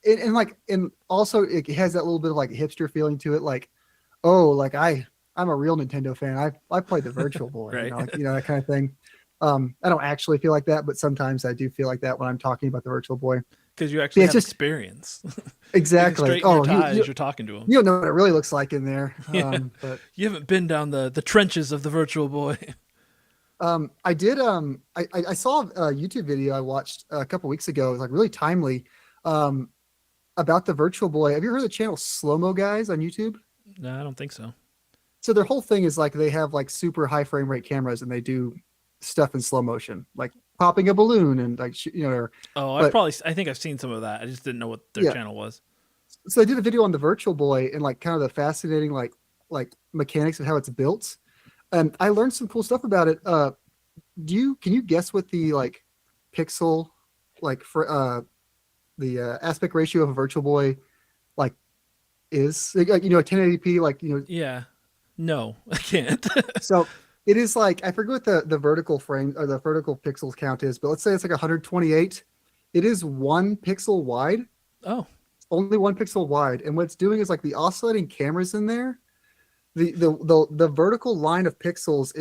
and also it has that little bit of like hipster feeling to it. Like, oh, like I'm a real Nintendo fan. I played the Virtual Boy, Right. that kind of thing. I don't actually feel like that, but sometimes I do feel like that when I'm talking about the Virtual Boy. Because you actually Yeah, have it's just- experience. Exactly. You can straighten your tie you as you're talking to him. you don't know what it really looks like in there. Yeah. But You haven't been down the trenches of the Virtual Boy. I did. I saw a YouTube video I watched a couple weeks ago. It was like really timely. About the Virtual Boy. Have you heard of the channel Slow Mo Guys on YouTube? No, I don't think so. So their whole thing is like they have like super high frame rate cameras and they do stuff in slow motion, like popping a balloon and like Oh, I think I've seen some of that. I just didn't know what their channel was. So I did a video on the Virtual Boy and like kind of the fascinating like mechanics of how it's built, and I learned some cool stuff about it. Can you guess what the like pixel like for the aspect ratio of a Virtual Boy like is? Like, 1080p, like Yeah. No, I can't. So it is like, I forget what the vertical frame or the vertical pixels count is, but let's say it's like 128. It is 1 pixel wide, Oh, only 1 pixel wide. And what it's doing is like the oscillating cameras in there, the vertical line of pixels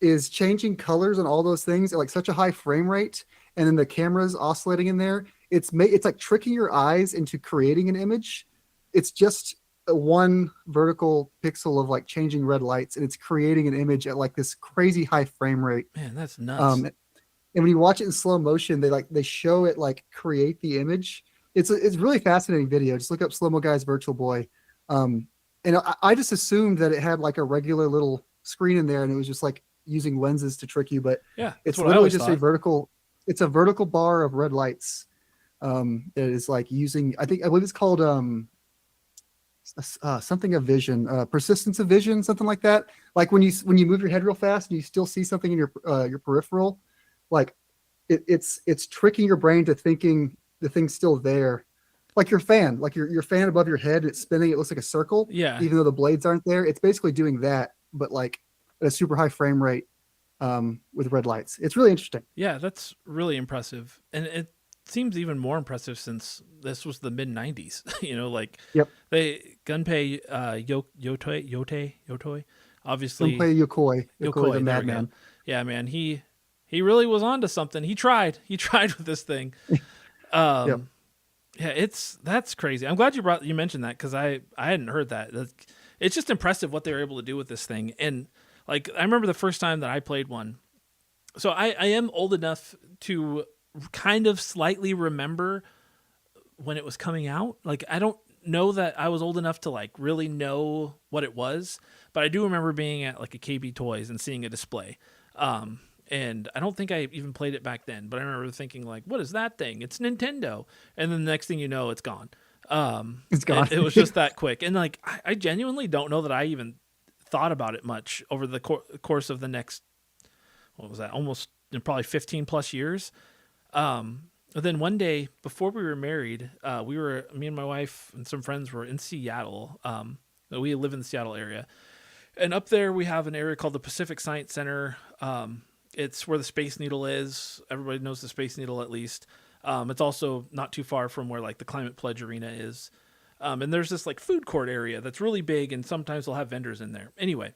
is changing colors and all those things at like such a high frame rate. And then the cameras oscillating in there, it's like tricking your eyes into creating an image. It's just one vertical pixel of like changing red lights, and it's creating an image at like this crazy high frame rate. man, that's nuts. And when you watch it in slow motion, they show it like create the image. It's really fascinating video. Just look up Slow Mo Guys Virtual Boy. And I just assumed that it had like a regular little screen in there, and it was just like using lenses to trick you. But Yeah, it's what I literally always just thought. a vertical. It's a vertical bar of red lights. That is like using. I believe it's called something of vision, persistence of vision, something like that. Like when you move your head real fast and you still see something in your peripheral, like it's tricking your brain to thinking the thing's still there. Like your fan, like your fan above your head, it's spinning. It looks like a circle, Yeah. even though the blades aren't there. It's basically doing that, but like at a super high frame rate with red lights. It's really interesting. Yeah, that's really impressive. And it seems even more impressive since this was the mid 90s. Like Yep. they Gunpei Yotoi, Don't obviously play Yokoi the Yokoi, there we go. madman. Yeah, man, he really was onto something. He tried. He tried with this thing. Yep. Yeah, that's crazy. I'm glad you mentioned that because I hadn't heard that. It's just impressive what they were able to do with this thing. And like I remember the first time that I played one. So I am old enough to kind of slightly remember when it was coming out. Like I don't know that I was old enough to like really know what it was, but I do remember being at like a KB Toys and seeing a display. And I don't think I even played it back then, but I remember thinking like, what is that thing? It's Nintendo. And then the next thing you know, it's gone. It's gone. It was just that quick. And like, I genuinely don't know that I even thought about it much over the course of the next, what was that? Almost probably 15 plus years. But then one day before we were married, me and my wife and some friends were in Seattle. We live in the Seattle area. And up there we have an area called the Pacific Science Center. It's where the Space Needle is. Everybody knows the Space Needle at least. It's also not too far from where like the Climate Pledge Arena is. And there's this like food court area that's really big, and sometimes they'll have vendors in there. Anyway,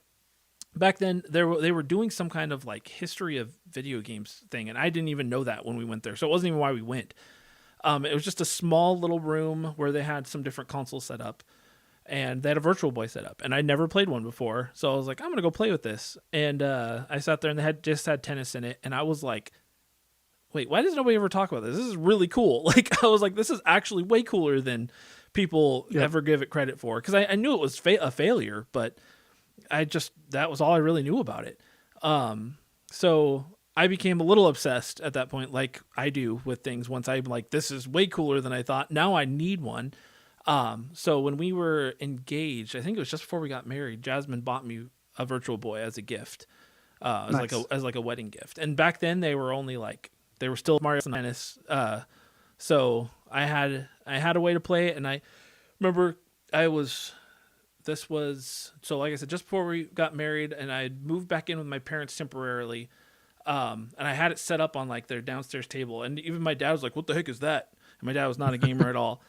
back then they were doing some kind of like history of video games thing, and I didn't even know that when we went there, so it wasn't even why we went. It was just a small little room where they had some different consoles set up, and they had a Virtual Boy set up, and I'd never played one before, so I was like, I'm gonna go play with this. And I sat there, and they just had tennis in it, and I was like, wait, why does nobody ever talk about this? This is really cool. Like I was like, this is actually way cooler than people ever give it credit for, because I knew it was a failure, but that was all I really knew about it. So I became a little obsessed at that point, like I do with things. Once I'm like, this is way cooler than I thought. Now I need one. So when we were engaged, I think it was just before we got married, Jasmine bought me a Virtual Boy as a gift, Nice. as like a wedding gift. And back then they were still Mario and Tennis. So I had a way to play it, and I remember so like I said, just before we got married, and I moved back in with my parents temporarily. And I had it set up on like their downstairs table, and even my dad was like, what the heck is that? And my dad was not a gamer at all.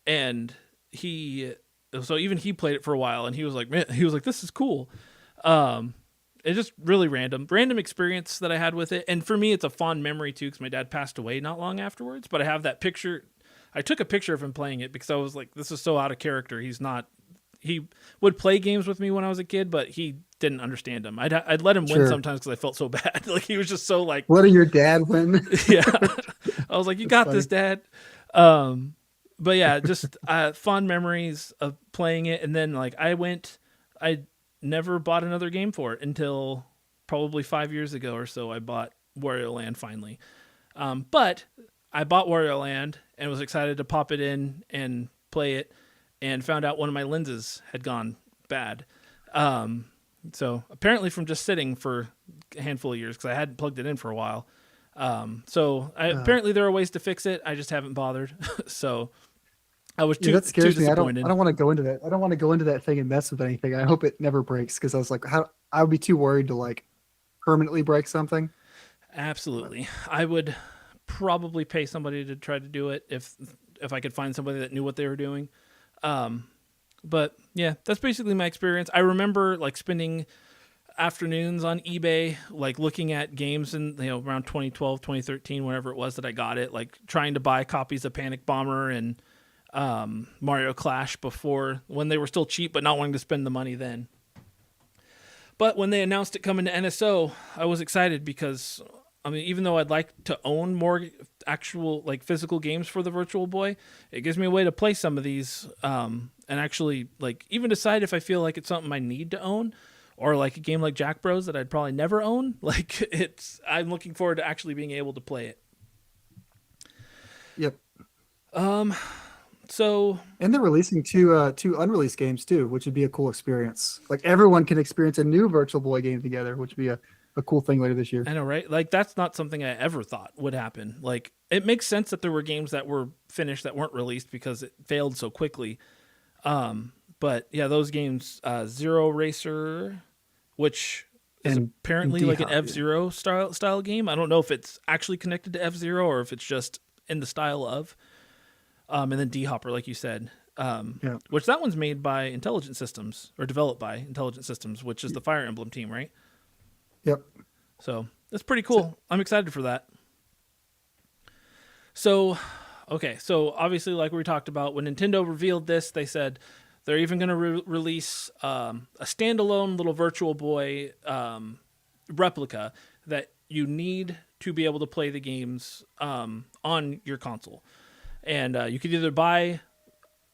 And so even he played it for a while, and he was like, man, this is cool. It's just really random experience that I had with it. And for me, it's a fond memory too, because my dad passed away not long afterwards, but I have that picture. I took a picture of him playing it because I was like, this is so out of character. He would play games with me when I was a kid, but he didn't understand them. I'd let him win sometimes because I felt so bad. Like he was just so like, letting your dad win. yeah. I was like, you got this, Dad. But yeah, just fond memories of playing it. And then like I never bought another game for it until probably 5 years ago or so. I bought Wario Land finally. But I bought Wario Land and was excited to pop it in and play it, and found out one of my lenses had gone bad. So apparently from just sitting for a handful of years, because I hadn't plugged it in for a while. Apparently there are ways to fix it. I just haven't bothered. So I was too That scares me. disappointed. I don't want to go into that. I don't want to go into that thing and mess with anything. I hope it never breaks, because I was like, I would be too worried to like permanently break something. Absolutely. I would probably pay somebody to try to do it if I could find somebody that knew what they were doing. But yeah, that's basically my experience. I remember like spending afternoons on eBay, like looking at games in, around 2012, 2013, whenever it was that I got it, like trying to buy copies of Panic Bomber and Mario Clash before, when they were still cheap, but not wanting to spend the money then. But when they announced it coming to NSO, I was excited because, I mean, even though I'd like to own more actual like physical games for the Virtual Boy, it gives me a way to play some of these and actually like even decide if I feel like it's something I need to own, or like a game like Jack Bros that I'd probably never own. Like I'm looking forward to actually being able to play it. Yep. So, and they're releasing two unreleased games too, which would be a cool experience. Like everyone can experience a new Virtual Boy game together, which would be a cool thing later this year. I know, right? Like that's not something I ever thought would happen. Like it makes sense that there were games that were finished that weren't released because it failed so quickly. But yeah, those games, Zero Racer which is and apparently like an D-Hop. Yeah. F-Zero style game. I don't know if it's actually connected to F-Zero or if it's just in the style of. And then D-Hopper, like you said, Yeah. which that one's made by Intelligent Systems or developed by Intelligent Systems, which is the Fire Emblem team, right? Yep. So that's pretty So, cool. I'm excited for that. So, okay, so obviously, like we talked about, when Nintendo revealed this, they said they're even going to release a standalone little Virtual Boy replica that you need to be able to play the games on your console. And you could either buy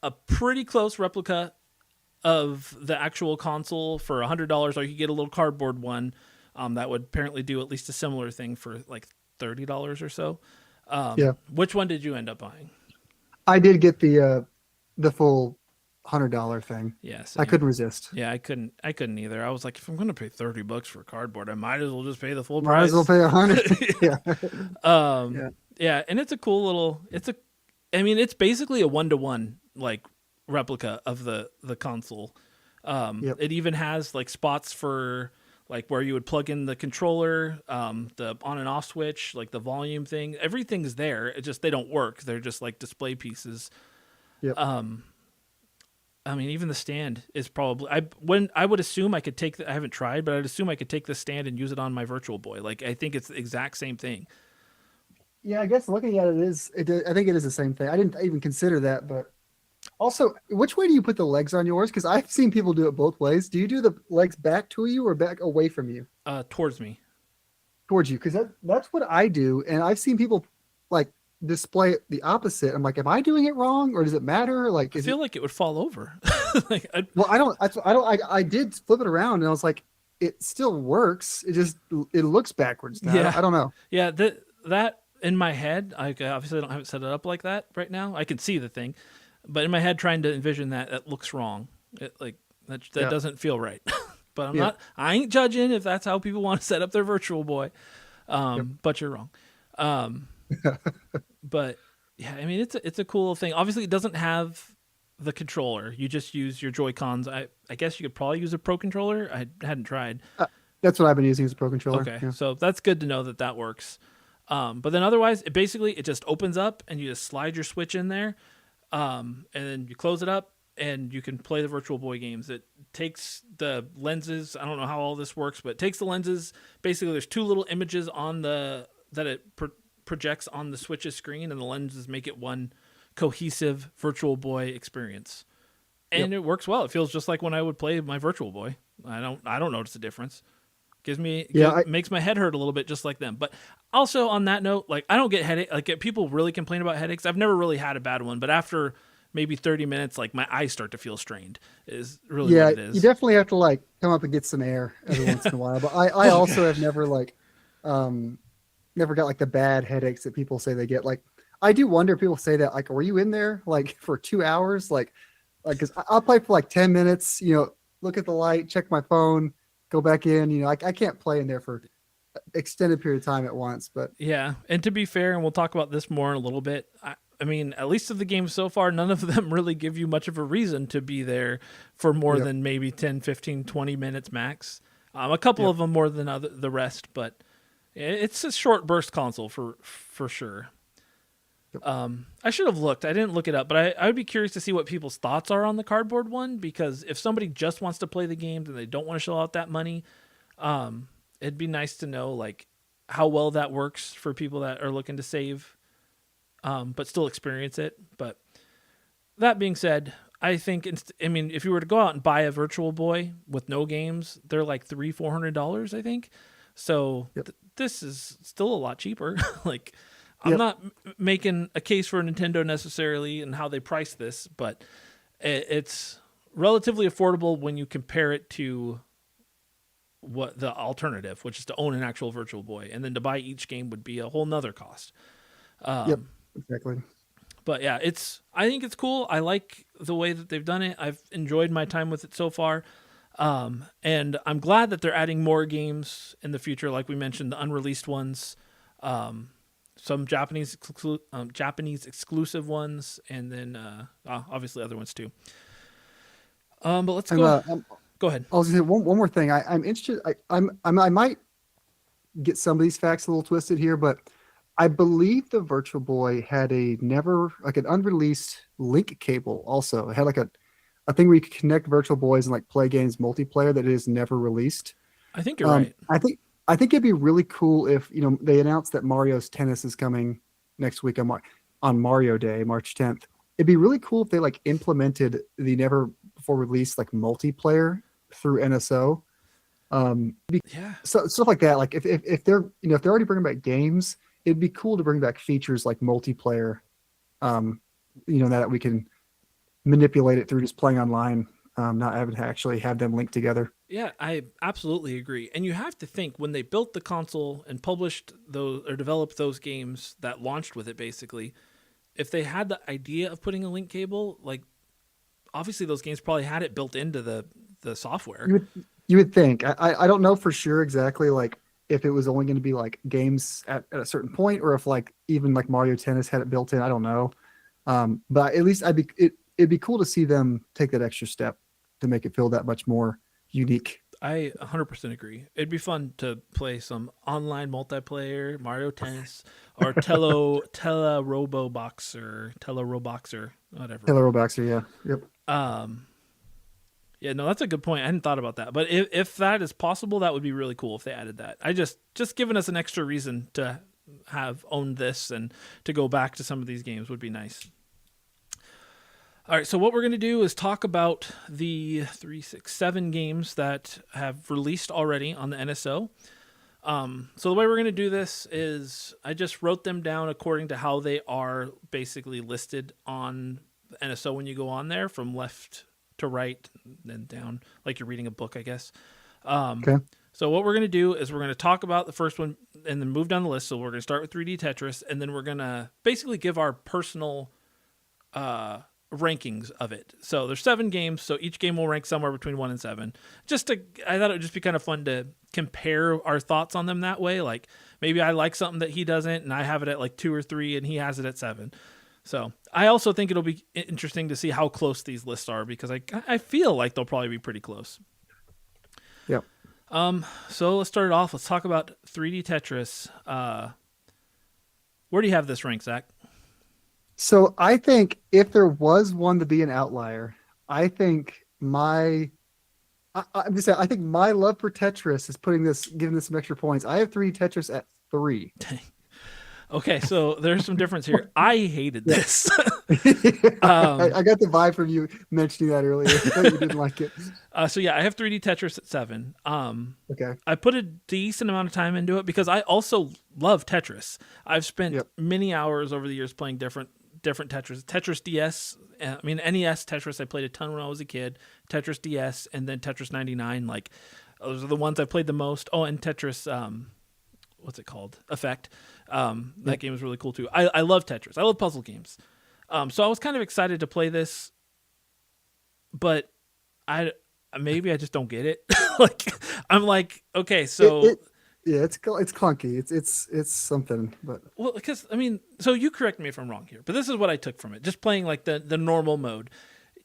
a pretty close replica of the actual console for $100, or you could get a little cardboard one that would apparently do at least a similar thing for like $30 or so. yeah. Which one did you end up buying? I did get the full $100 thing. Yeah, I same. couldn't resist. Yeah, I couldn't either. I was like, if I'm gonna pay $30 for cardboard, I might as well just pay the full Might price. as well pay 100. Yeah. Yeah. Yeah, and it's a cool little. I mean, it's basically a 1-to-1 like replica of the console. Yep. It even has like spots for like where you would plug in the controller, the on and off switch, like the volume thing. Everything's there. It just they don't work. They're just like display pieces. Yep. I mean, even the stand is probably I would assume I could take I haven't tried, but I'd assume I could take the stand and use it on my Virtual Boy. Like I think it's the exact same thing. Yeah, I guess looking at it is I think it is the same thing. I didn't even consider that, but also, which way do you put the legs on yours? Because I've seen people do it both ways. Do you do the legs back to you or back away from you? Towards me. Towards you? Because that's what I do, and I've seen people like display it the opposite. I'm like, am I doing it wrong, or does it matter? Like, I feel like it would fall over. Like, well, I don't. I don't. I did flip it around, and I was like, it still works. It looks backwards now. Yeah. I don't know. Yeah, that in my head, I obviously don't have it set it up like that right now. I can see the thing, but in my head, trying to envision that looks wrong. It like that Yeah. doesn't feel right. But I'm Yeah. not. I ain't judging if that's how people want to set up their Virtual Boy. But you're wrong. But yeah, I mean it's a cool thing. Obviously, it doesn't have the controller. You just use your Joy Cons. I guess you could probably use a Pro controller. I hadn't tried. That's what I've been using as a Pro controller. Okay, Yeah. so that's good to know that works. But then otherwise, it just opens up and you just slide your Switch in there, and then you close it up and you can play the Virtual Boy games. It takes the lenses. I don't know how all this works, but it takes the lenses. Basically, there's two little images on that it projects on the Switch's screen, and the lenses make it one cohesive Virtual Boy experience. And It works well. It feels just like when I would play my Virtual Boy. I don't notice a difference. Makes my head hurt a little bit just like them. But also on that note, like I don't get headache. Like people really complain about headaches. I've never really had a bad one, but after maybe 30 minutes, like my eyes start to feel strained. Is really what it is. You definitely have to like come up and get some air every once in a while. But I also have never never got like the bad headaches that people say they get. Like I do wonder if people say that like, were you in there like for 2 hours? Like, cause I'll play for like 10 minutes, look at the light, check my phone, go back in, I can't play in there for extended period of time at once, but yeah. And to be fair, and we'll talk about this more in a little bit. I mean, at least of the games so far, none of them really give you much of a reason to be there for more than maybe 10, 15, 20 minutes max. A couple of them more than the rest, but it's a short burst console for sure. I should have looked. I didn't look it up, but I would be curious to see what people's thoughts are on the cardboard one, because if somebody just wants to play the games and they don't want to shell out that money, it'd be nice to know like how well that works for people that are looking to save, but still experience it. But that being said, I think if you were to go out and buy a Virtual Boy with no games, they're like $400, I think. So this is still a lot cheaper. Like. I'm not making a case for Nintendo necessarily and how they price this, but it's relatively affordable when you compare it to what the alternative, which is to own an actual Virtual Boy, and then to buy each game would be a whole nother cost. Exactly. But yeah, I think it's cool. I like the way that they've done it. I've enjoyed my time with it so far. And I'm glad that they're adding more games in the future, like we mentioned, the unreleased ones. Some Japanese exclusive ones, and then obviously other ones too. But let's go. Go ahead. I was gonna say one more thing. I'm interested. I might get some of these facts a little twisted here, but I believe the Virtual Boy had a never like an unreleased link cable. Also, it had like a thing where you could connect Virtual Boys and like play games multiplayer that is never released. I think you're right. I think it'd be really cool if they announced that Mario's Tennis is coming next week on Mario Day, March 10th. It'd be really cool if they like implemented the never before released like multiplayer through NSO. Yeah. So stuff like that. Like if they're if they're already bringing back games, it'd be cool to bring back features like multiplayer. Um, that we can manipulate it through just playing online, not having to actually have them linked together. Yeah, I absolutely agree. And you have to think when they built the console and published those or developed those games that launched with it, basically, if they had the idea of putting a link cable, like obviously those games probably had it built into the software. You would think. I don't know for sure exactly like if it was only going to be like games at a certain point or if like even like Mario Tennis had it built in. I don't know. But at least it'd be cool to see them take that extra step to make it feel that much more unique. I 100% agree. It'd be fun to play some online multiplayer, Mario Tennis, or Teleroboxer, whatever. Teleroboxer, yeah. Yep. Yeah, no, that's a good point. I hadn't thought about that. But if that is possible, that would be really cool if they added that. I just giving us an extra reason to have owned this and to go back to some of these games would be nice. All right, so what we're going to do is talk about the 3, 6, 7 games that have released already on the NSO. So the way we're going to do this is I just wrote them down according to how they are basically listed on the NSO when you go on there from left to right and then down, like you're reading a book, I guess. Okay. So what we're going to do is we're going to talk about the first one and then move down the list. So we're going to start with 3D Tetris, and then we're going to basically give our personal rankings of it. So there's 7 games, so each game will rank somewhere between 1 and 7. I thought it would just be kind of fun to compare our thoughts on them that way. Like maybe I like something that he doesn't, and I have it at like 2 or 3, and he has it at 7. So I also think it'll be interesting to see how close these lists are because I feel like they'll probably be pretty close. Yep. So let's start it off. Let's talk about 3D Tetris. Where do you have this ranked, Zach? So I think if there was one to be an outlier, I think I'm just saying, I think my love for Tetris is giving this some extra points. I have 3D Tetris at 3. Okay, so there's some difference here. I hated this. I got the vibe from you mentioning that earlier. That you didn't like it. So yeah, I have 3D Tetris at 7. Okay. I put a decent amount of time into it because I also love Tetris. I've spent many hours over the years playing different Tetris. Tetris DS, NES Tetris I played a ton when I was a kid. Tetris DS and then Tetris 99. Like those are the ones I played the most. Oh, and Tetris what's it called? Effect. That game is really cool too. I love Tetris. I love puzzle games. So I was kind of excited to play this, but maybe I just don't get it. I'm like, okay, so it's clunky. It's something, but well, because so you correct me if I'm wrong here, but this is what I took from it. Just playing like the normal mode.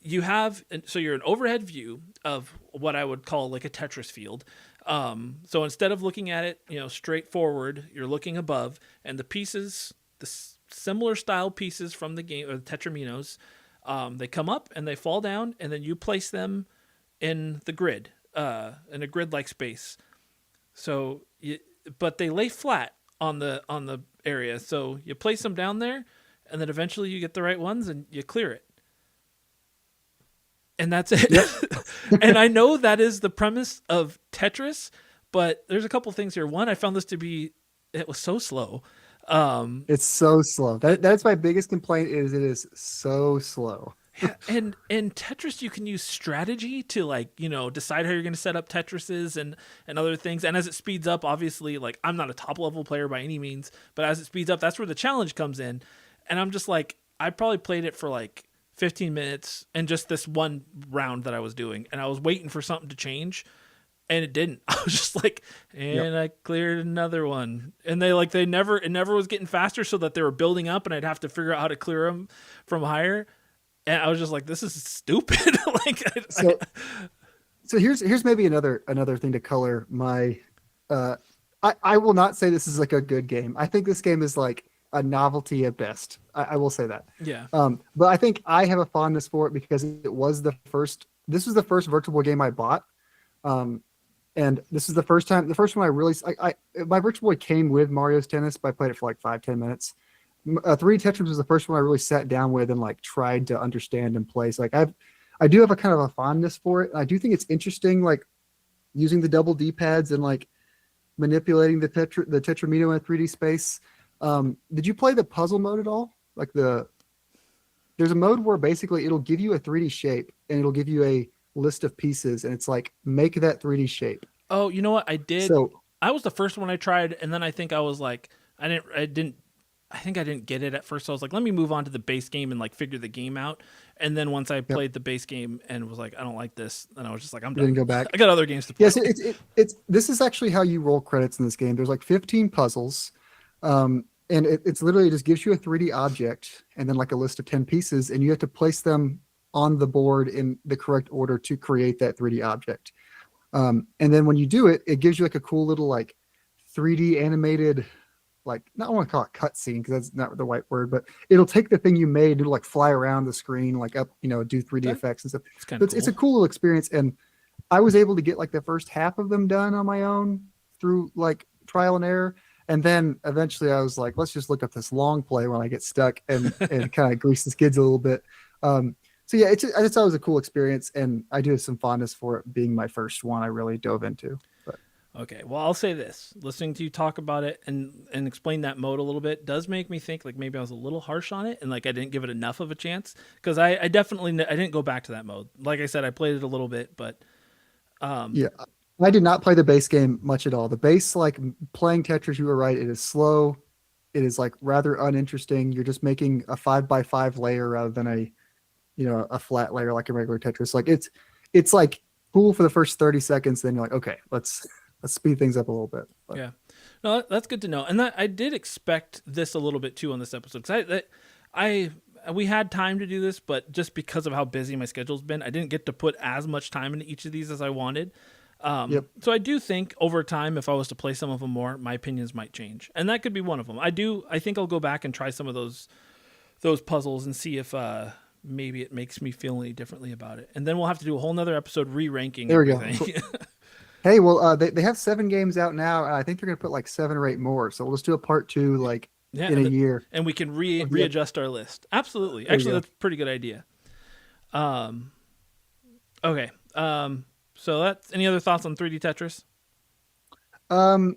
You're an overhead view of what I would call like a Tetris field. So instead of looking at it, straight forward, you're looking above, and the pieces, the similar style pieces from the game or the Tetraminos, they come up and they fall down, and then you place them in the grid, in a grid-like space. But they lay flat on the area, so you place them down there, and then eventually you get the right ones and you clear it. And that's it. Yep. And I know that is the premise of Tetris, but there's a couple things here. One, I found this it was so slow. It's so slow. That's my biggest complaint is it is so slow. Yeah, and in Tetris you can use strategy to decide how you're going to set up Tetrises and other things. And as it speeds up, obviously, like I'm not a top level player by any means, but as it speeds up, that's where the challenge comes in. And I'm just like, I probably played it for like 15 minutes and just this one round that I was doing, and I was waiting for something to change, and it didn't. I was just like, I cleared another one, and it never was getting faster, so that they were building up, and I'd have to figure out how to clear them from higher, and I was just like, this is stupid. So here's maybe another thing to color my. Uh, I will not say this is like a good game. I think this game is like a novelty at best. I will say that. Yeah. But I think I have a fondness for it because it was the first. This was the first virtual game I bought. Um, and this is the first one I really, my Virtual Boy came with Mario's Tennis, but I played it for like 5-10 minutes. 3D Tetris was the first one I really sat down with and like tried to understand and play. So like I do have a kind of a fondness for it. I do think it's interesting, like using the double D pads and like manipulating the Tetramino in a 3D space. Did you play the puzzle mode at all? Like there's a mode where basically it'll give you a 3D shape and it'll give you a list of pieces, and it's like make that 3D shape. Oh, you know what? I did. So I was the first one I tried, and then I think I was like, I think I didn't get it at first. So I was like, let me move on to the base game and like figure the game out. And then once I yep, played the base game and was like, I don't like this, and I was just like, I'm you didn't done. go back. I got other games to play. Yes, it's this is actually how you roll credits in this game. There's like 15 puzzles, and it's literally just gives you a 3D object and then like a list of 10 pieces, and you have to place them on the board in the correct order to create that 3D object. And then when you do it, it gives you like a cool little like 3D animated, like not I want to call it cutscene because that's not the right word, but it'll take the thing you made, it'll like fly around the screen, like up, do 3D effects and stuff. It's kind So of cool. it's a cool little experience, and I was able to get like the first half of them done on my own through like trial and error. And then eventually I was like, let's just look up this long play when I get stuck and kind of grease the skids a little bit. So yeah, I just thought it was a cool experience, and I do have some fondness for it being my first one I really dove into. But Okay, well, I'll say this: listening to you talk about it and explain that mode a little bit does make me think like maybe I was a little harsh on it and like I didn't give it enough of a chance because I definitely I didn't go back to that mode. Like I said, I played it a little bit, but yeah, I did not play the base game much at all. The base, like playing Tetris, you were right. It is slow. It is like rather uninteresting. You're just making a 5x5 layer rather than a flat layer like a regular Tetris. Like it's like cool for the first 30 seconds. Then you're like, okay, let's speed things up a little bit. But, yeah, no, that's good to know. And that I did expect this a little bit too on this episode because I we had time to do this, but just because of how busy my schedule's been, I didn't get to put as much time into each of these as I wanted. yep. So I do think over time, if I was to play some of them more, my opinions might change, and that could be one of them. I think I'll go back and try some of those puzzles and see if maybe it makes me feel any differently about it. And then we'll have to do a whole nother episode re-ranking There we everything. go. Hey, well, they have 7 games out now, and I think they're gonna put like 7 or 8 more. So we'll just do a part 2 like Yeah, in a year. and we can Yeah, readjust our list. Absolutely. there you Actually, go. that's a pretty good idea. Um, okay. So that's any other thoughts on 3D Tetris? Um,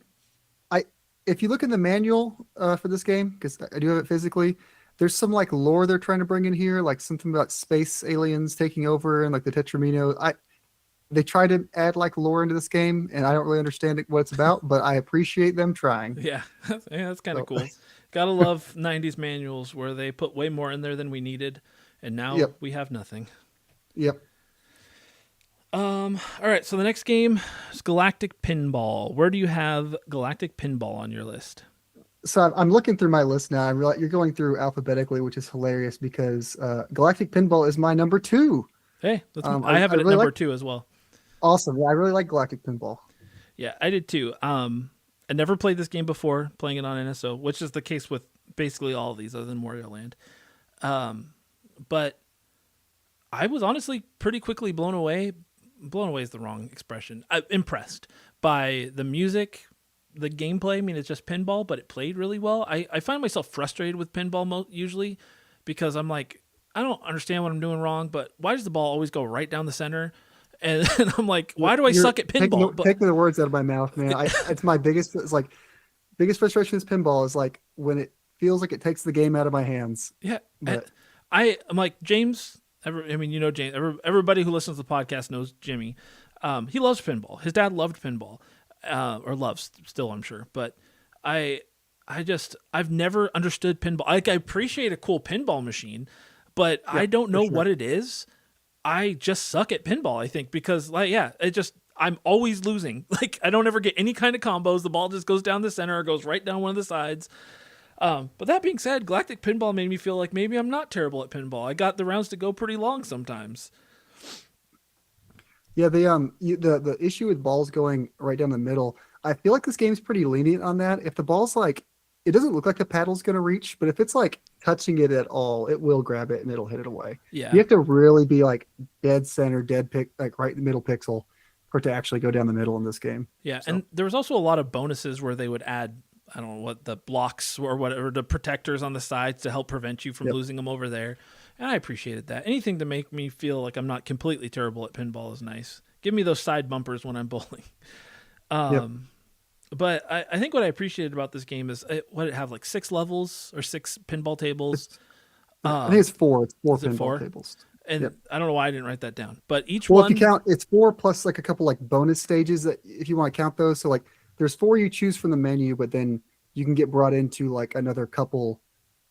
I if you look in the manual for this game, because I do have it physically, there's some like lore they're trying to bring in here, like something about space aliens taking over and like the Tetramino. They try to add like lore into this game, and I don't really understand what it's about, but I appreciate them trying. Yeah, that's kind of So, cool. Gotta love 90s manuals where they put way more in there than we needed, and now yep, we have nothing. yep. All right, so the next game is Galactic Pinball. Where do you have Galactic Pinball on your list? So I'm looking through my list now. I realize you're going through alphabetically, which is hilarious because Galactic Pinball is my number 2. Hey, I have I it at really number like. 2 as well. Awesome. Yeah, I really like Galactic Pinball. Yeah, I did too. I never played this game before, playing it on NSO, which is the case with basically all of these other than Wario Land. But I was honestly pretty quickly blown away. Blown away is the wrong expression. Impressed by the music, the gameplay. I mean, it's just pinball, but it played really well. I find myself frustrated with pinball usually because I'm like, I don't understand what I'm doing wrong, but why does the ball always go right down the center? And I'm like, why do I suck at pinball? Taking the words out of my mouth, man. It's my biggest. It's like biggest frustration with pinball is like when it feels like it takes the game out of my hands. Yeah, But I'm like James. I mean, James. Everybody who listens to the podcast knows Jimmy. He loves pinball. His dad loved pinball, or loves still, I'm sure. But I've never understood pinball. Like I appreciate a cool pinball machine, but yeah, I don't for know sure. what it is. I just suck at pinball. I think because I'm always losing. Like I don't ever get any kind of combos. The ball just goes down the center or goes right down one of the sides. But that being said, Galactic Pinball made me feel like maybe I'm not terrible at pinball. I got the rounds to go pretty long sometimes. Yeah, the issue with balls going right down the middle, I feel like this game's pretty lenient on that. If the ball's like, it doesn't look like the paddle's gonna reach, but if it's like touching it at all, it will grab it and it'll hit it away. You Yeah. have to really be like dead center, dead pick, like right in the middle pixel for it to actually go down the middle in this game. Yeah, So, and there was also a lot of bonuses where they would add, I don't know what, the blocks or whatever, the protectors on the sides to help prevent you from yep. losing them over there. And I appreciated that. Anything to make me feel like I'm not completely terrible at pinball is nice. Give me those side bumpers when I'm bowling. Yep. Um, but I think what I appreciated about this game is what it have like 6 levels or 6 pinball tables. It's, I think it's four. It's four Is it pinball 4? tables. And Yep. I don't know why I didn't write that down. But each Well, if you one, count, it's four plus like a couple like bonus stages that if you want to count those. So like there's four you choose from the menu, but then you can get brought into like another couple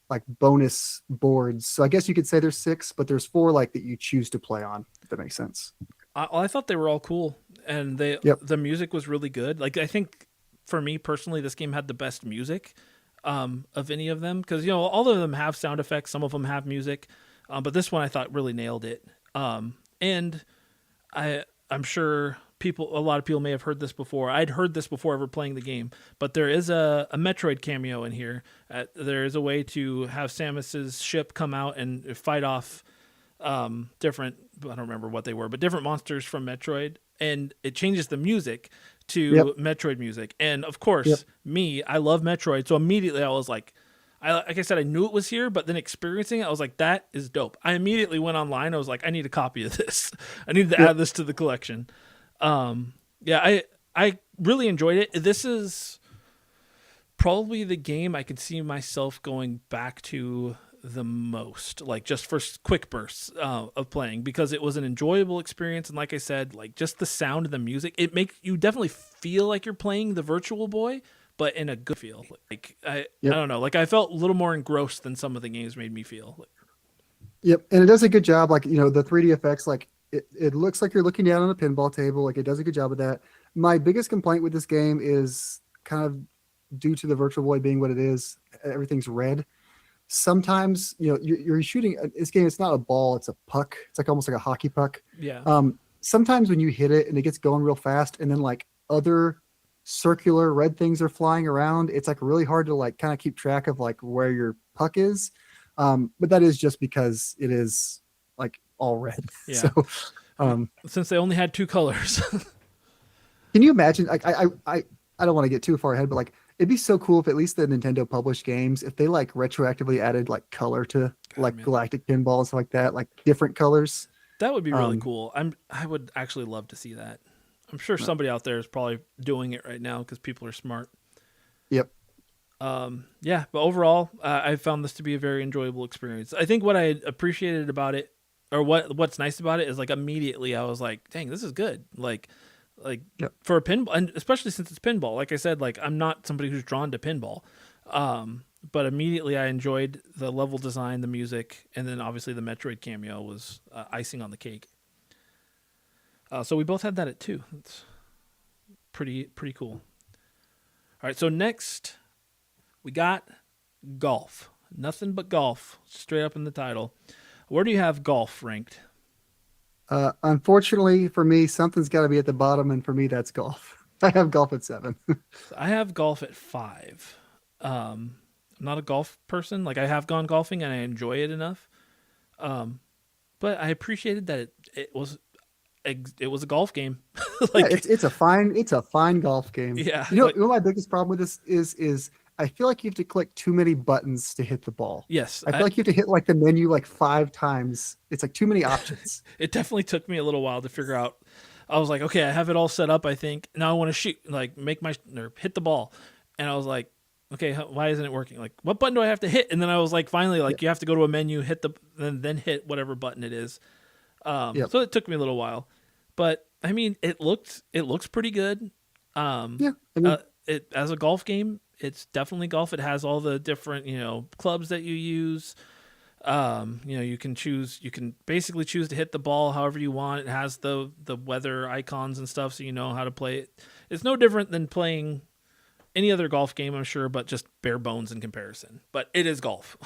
like bonus boards. So I guess you could say there's six, but there's four like that you choose to play on, if that makes sense. I thought they were all cool, and Yep. the music was really good. Like I think for me personally, this game had the best music of any of them because all of them have sound effects, some of them have music, but this one I thought really nailed it. And I'm sure a lot of people may have heard this before. I'd heard this before ever playing the game, but there is a Metroid cameo in here. There is a way to have Samus's ship come out and fight off different, I don't remember what they were, but different monsters from Metroid, and it changes the music to Yep. Metroid music. And of Yep. course, I love Metroid, so immediately I was like I said, I knew it was here, but then experiencing it, I was like, that is dope. I immediately went online. I was like, I need a copy of this. I need to Yep. add this to the collection. Yeah, I really enjoyed it. This is probably the game I could see myself going back to the most, like just for quick bursts of playing, because it was an enjoyable experience. And like I said, like just the sound of the music, it makes you definitely feel like you're playing the Virtual Boy, but in a good feel. Like I Yep. don't know, like I felt a little more engrossed than some of the games made me feel. Yep. And it does a good job. Like, the 3D effects, like it looks like you're looking down on a pinball table. Like it does a good job of that. My biggest complaint with this game is kind of due to the Virtual Boy being what it is. Everything's red. Sometimes, you're shooting this game. It's not a ball. It's a puck. It's like almost like a hockey puck. Yeah. Sometimes when you hit it and it gets going real fast and then like other circular red things are flying around, it's like really hard to like kind of keep track of like where your puck is. But that is just because it is like all red. Yeah. So, Since they only had 2 colors. can you imagine? Like, I don't want to get too far ahead, but like, it'd be so cool if at least the Nintendo published games, if they like retroactively added like color to like man. Galactic Pinball and stuff like that, like different colors. That would be really cool. I would actually love to see that. I'm sure somebody out there is probably doing it right now because people are smart. Yep. Yeah, but overall, I found this to be a very enjoyable experience. I think what I appreciated about it, or what's nice about it, is like immediately I was like, "Dang, this is good!" Like Yep. for a pinball, and especially since it's pinball. Like I said, like I'm not somebody who's drawn to pinball, but immediately I enjoyed the level design, the music, and then obviously the Metroid cameo was icing on the cake. So we both had that at 2. It's pretty cool. All right, so next we got golf. Nothing but golf, straight up in the title. Where do you have golf ranked? Unfortunately for me, something's got to be at the bottom, and for me, that's golf. I have golf at 7. I have golf at 5. I'm not a golf person. Like I have gone golfing and I enjoy it enough. But I appreciated that it was a golf game. Like Yeah, it's a fine golf game. yeah, You know my biggest problem with this is I feel like you have to click too many buttons to hit the ball. yes, I feel like you have to hit like the menu like 5 times. It's like too many options. it definitely took me a little while to figure out. I was like, okay, I have it all set up. I think now I want to shoot, like or hit the ball, and I was like, okay, why isn't it working? Like, what button do I have to hit? And then I was like, finally, like you have to go to a menu, hit then hit whatever button it is. Yep. So it took me a little while, but I mean, it looks pretty good. Yeah. I mean, It as a golf game, it's definitely golf. It has all the different clubs that you use. You can basically choose to hit the ball however you want. It has the weather icons and stuff, so you know how to play it. It's no different than playing any other golf game, I'm sure, but just bare bones in comparison. But it is golf.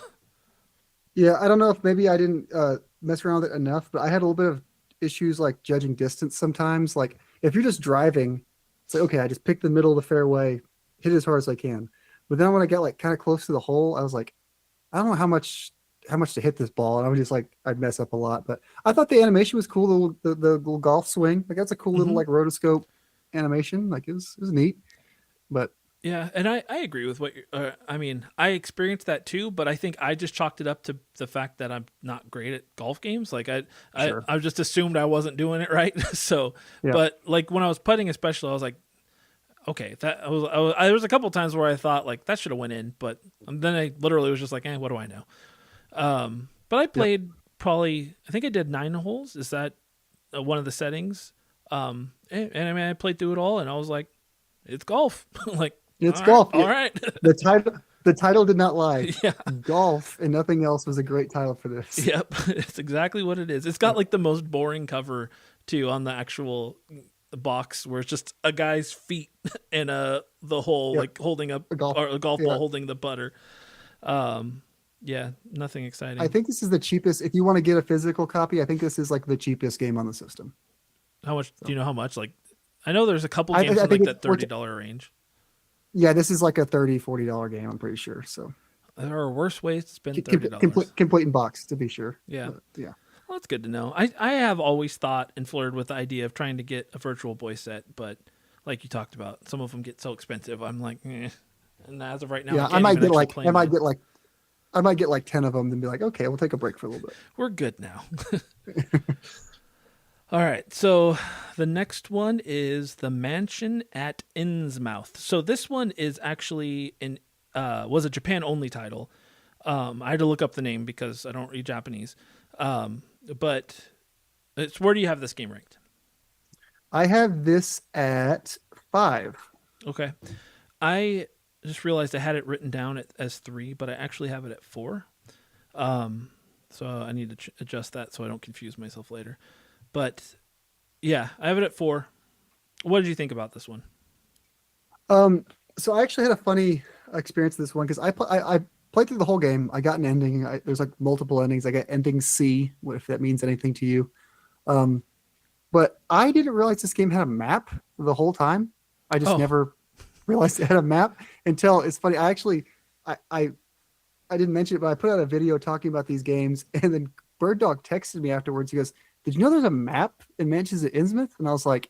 yeah, I don't know if maybe I didn't mess around with it enough, but I had a little bit of issues like judging distance sometimes. Like if you're just driving, it's like, okay, I just pick the middle of the fairway, hit it as hard as I can. But then when I got like kind of close to the hole, I was like, I don't know how much to hit this ball. And I was just like, I'd mess up a lot. But I thought the animation was cool. The little golf swing, like that's a cool little Hmm. like rotoscope animation. Like it was neat. But Yeah, and I agree with what you're. I mean, I experienced that too, but I think I just chalked it up to the fact that I'm not great at golf games. Like sure, I just assumed I wasn't doing it right. So, yeah, but like when I was putting, especially, I was like, okay, that there was a couple times where I thought like that should have went in, but then I literally was just like, what do I know? But I yep. played probably, I think I did 9 holes. Is that one of the settings? And I mean, I played through it all, and I was like, it's golf. Like, It's golf. all right. The title did not lie. Yeah. Golf and nothing else was a great title for this. Yep. It's exactly what it is. It's got like the most boring cover too on the actual box, where it's just a guy's feet and the hole Yep. like holding up, A golf. or a golf ball Yeah. holding the putter. Um, yeah, nothing I exciting. think this is the cheapest. If you want to get a physical copy, I think this is like the cheapest game on the system. How much do So you know? How much? Like, I know there's a couple I, games I in like think that $30 range. yeah, this is like a $30-$40 game. I'm pretty sure. So There are worse ways to spend complete, $30. complete in box to be sure. Yeah. But, yeah. Well, that's good to know. I have always thought and flirted with the idea of trying to get a Virtual Boy set, but like you talked about, some of them get so expensive. I'm like, eh. And as of right now, Yeah, I I can't might even get actually like claim them. I might get like 10 of them and be like, okay, we'll take a break for a little bit. We're good now. All right. So the next one is The Mansion at Innsmouth. So this one is actually was a Japan only title. I had to look up the name because I don't read Japanese. But it's, where do you have this game ranked? I have this at 5. Okay. I just realized I had it written down as 3, but I actually have it at 4. So I need to adjust that so I don't confuse myself later. But yeah, I have it at 4. What did you think about this one? So I actually had a funny experience with this one because I played through the whole game. I got an ending. There's like multiple endings. I got ending C, if that means anything to you. Um, but I didn't realize this game had a map the whole time. I just Oh, never realized it had a map until it's funny. I didn't mention it, but I put out a video talking about these games, and then Bird Dog texted me afterwards. He goes, "Did you know there's a map in Mansions at Innsmouth?" And I was like,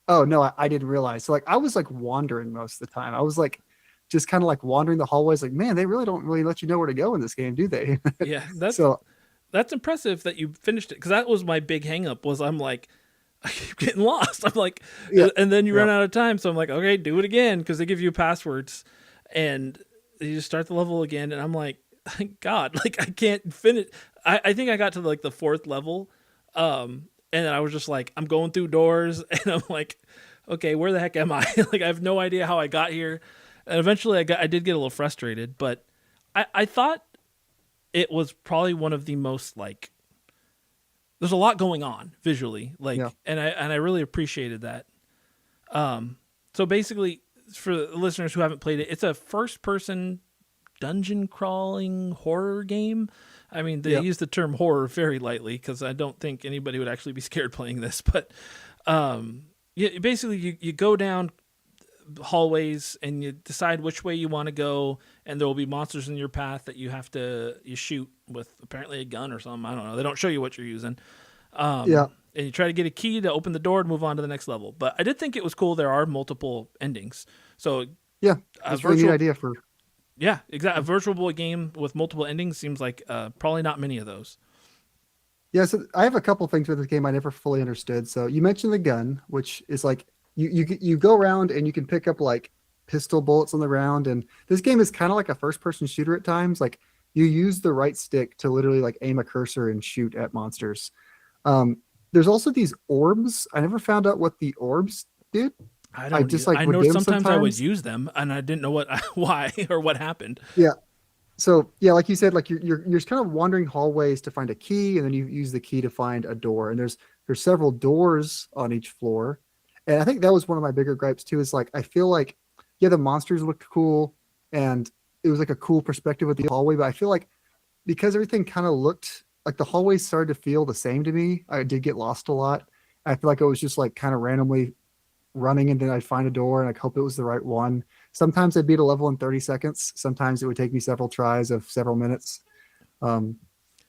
"Oh no, I didn't realize." So like I was like wandering most of the time. I was like just kind of like wandering the hallways. Like, man, they really don't really let you know where to go in this game, do they? yeah. That's So that's impressive that you finished it, because that was my big hang up. Was I'm like, I keep getting lost. I'm like, yeah, and then you yeah, run out of time. So I'm like, okay, do it again, because they give you passwords, and you just start the level again. And I'm like, God, like I can't finish. I think I got to like the 4th level, and then I was just like, I'm going through doors, and I'm like, okay, where the heck am I? Like I have no idea how I got here. And eventually, I did get a little frustrated, but I thought it was probably one of the most like, there's a lot going on visually, like, yeah. and I really appreciated that. So basically, for the listeners who haven't played it, it's a first person dungeon crawling horror game. I mean, they Yep. use the term horror very lightly, because I don't think anybody would actually be scared playing this. But basically, you go down hallways and you decide which way you want to go, and there will be monsters in your path that you shoot with apparently a gun or something. I don't know. They don't show you what you're using. Yeah. And you try to get a key to open the door and move on to the next level. But I did think it was cool. There are multiple endings. So Yeah. a That's a really neat virtual, idea for yeah, exactly. A virtual boy game with multiple endings seems like probably not many of those. Yeah, so I have a couple things with this game I never fully understood. So you mentioned the gun, which is like you go around and you can pick up like pistol bullets on the ground, and this game is kind of like a first person shooter at times. Like you use the right stick to literally like aim a cursor and shoot at monsters. There's also these orbs. I never found out what the orbs did. I I don't. just like I would know get them sometimes I would sometimes. use them, and I didn't know what, why, or what happened. Yeah. So yeah, like you said, like you're just kind of wandering hallways to find a key, and then you use the key to find a door. And there's several doors on each floor, and I think that was one of my bigger gripes too. Is like I feel like yeah, the monsters looked cool, and it was like a cool perspective with the hallway, but I feel like because everything kind of looked like the hallways started to feel the same to me, I did get lost a lot. I feel like it was just like kind of randomly running, and then I'd find a door and I'd hope it was the right one. Sometimes I'd beat a level in 30 seconds. Sometimes it would take me several tries of several minutes. Um,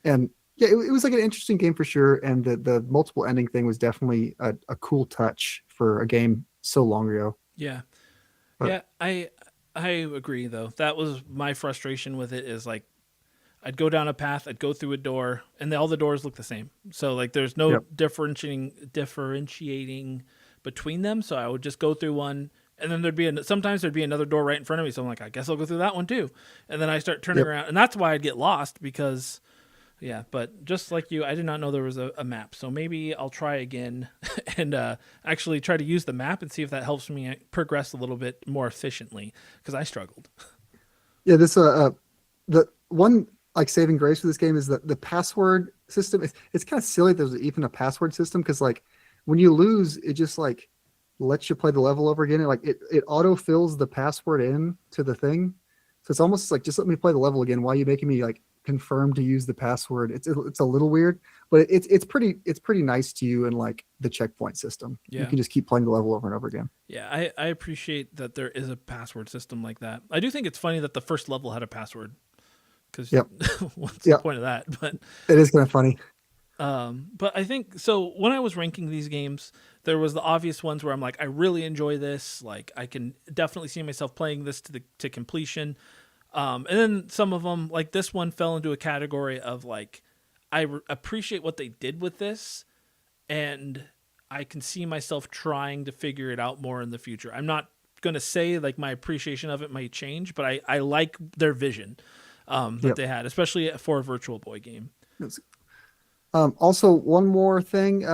and yeah, it was like an interesting game for sure. And the multiple ending thing was definitely a cool touch for a game so long ago. Yeah. But Yeah, I agree though. That was my frustration with it is like I'd go down a path, I'd go through a door, and all the doors look the same. So like there's no yep, differentiating between them. So I would just go through one, and then sometimes there'd be another door right in front of me. So I'm like, I guess I'll go through that one too, and then I start turning yep. around, and that's why I'd get lost because. Yeah, but just like you, I did not know there was a map. So maybe I'll try again and actually try to use the map and see if that helps me progress a little bit more efficiently because I struggled. Yeah, this the one like saving grace for this game is that the password system. It's kind of silly. There's even a password system because like when you lose, it just like lets you play the level over again. It auto fills the password in to the thing, so it's almost like just let me play the level again. Why are you making me like confirm to use the password? It's a little weird, but it's pretty nice to you in like the checkpoint system. You Yeah. can just keep playing the level over and over again. Yeah, I appreciate that there is a password system like that. I do think it's funny that the first level had a password because Yep, what's the yep. point of that? It is kind of funny. But I think so. When I was ranking these games, there was the obvious ones where I'm like, I really enjoy this. Like, I can definitely see myself playing this to completion. And then some of them, like this one, fell into a category of like, appreciate what they did with this, and I can see myself trying to figure it out more in the future. I'm not gonna say like my appreciation of it might change, but I like their vision that Yep. they had, especially for a Virtual Boy game. Also, one more thing.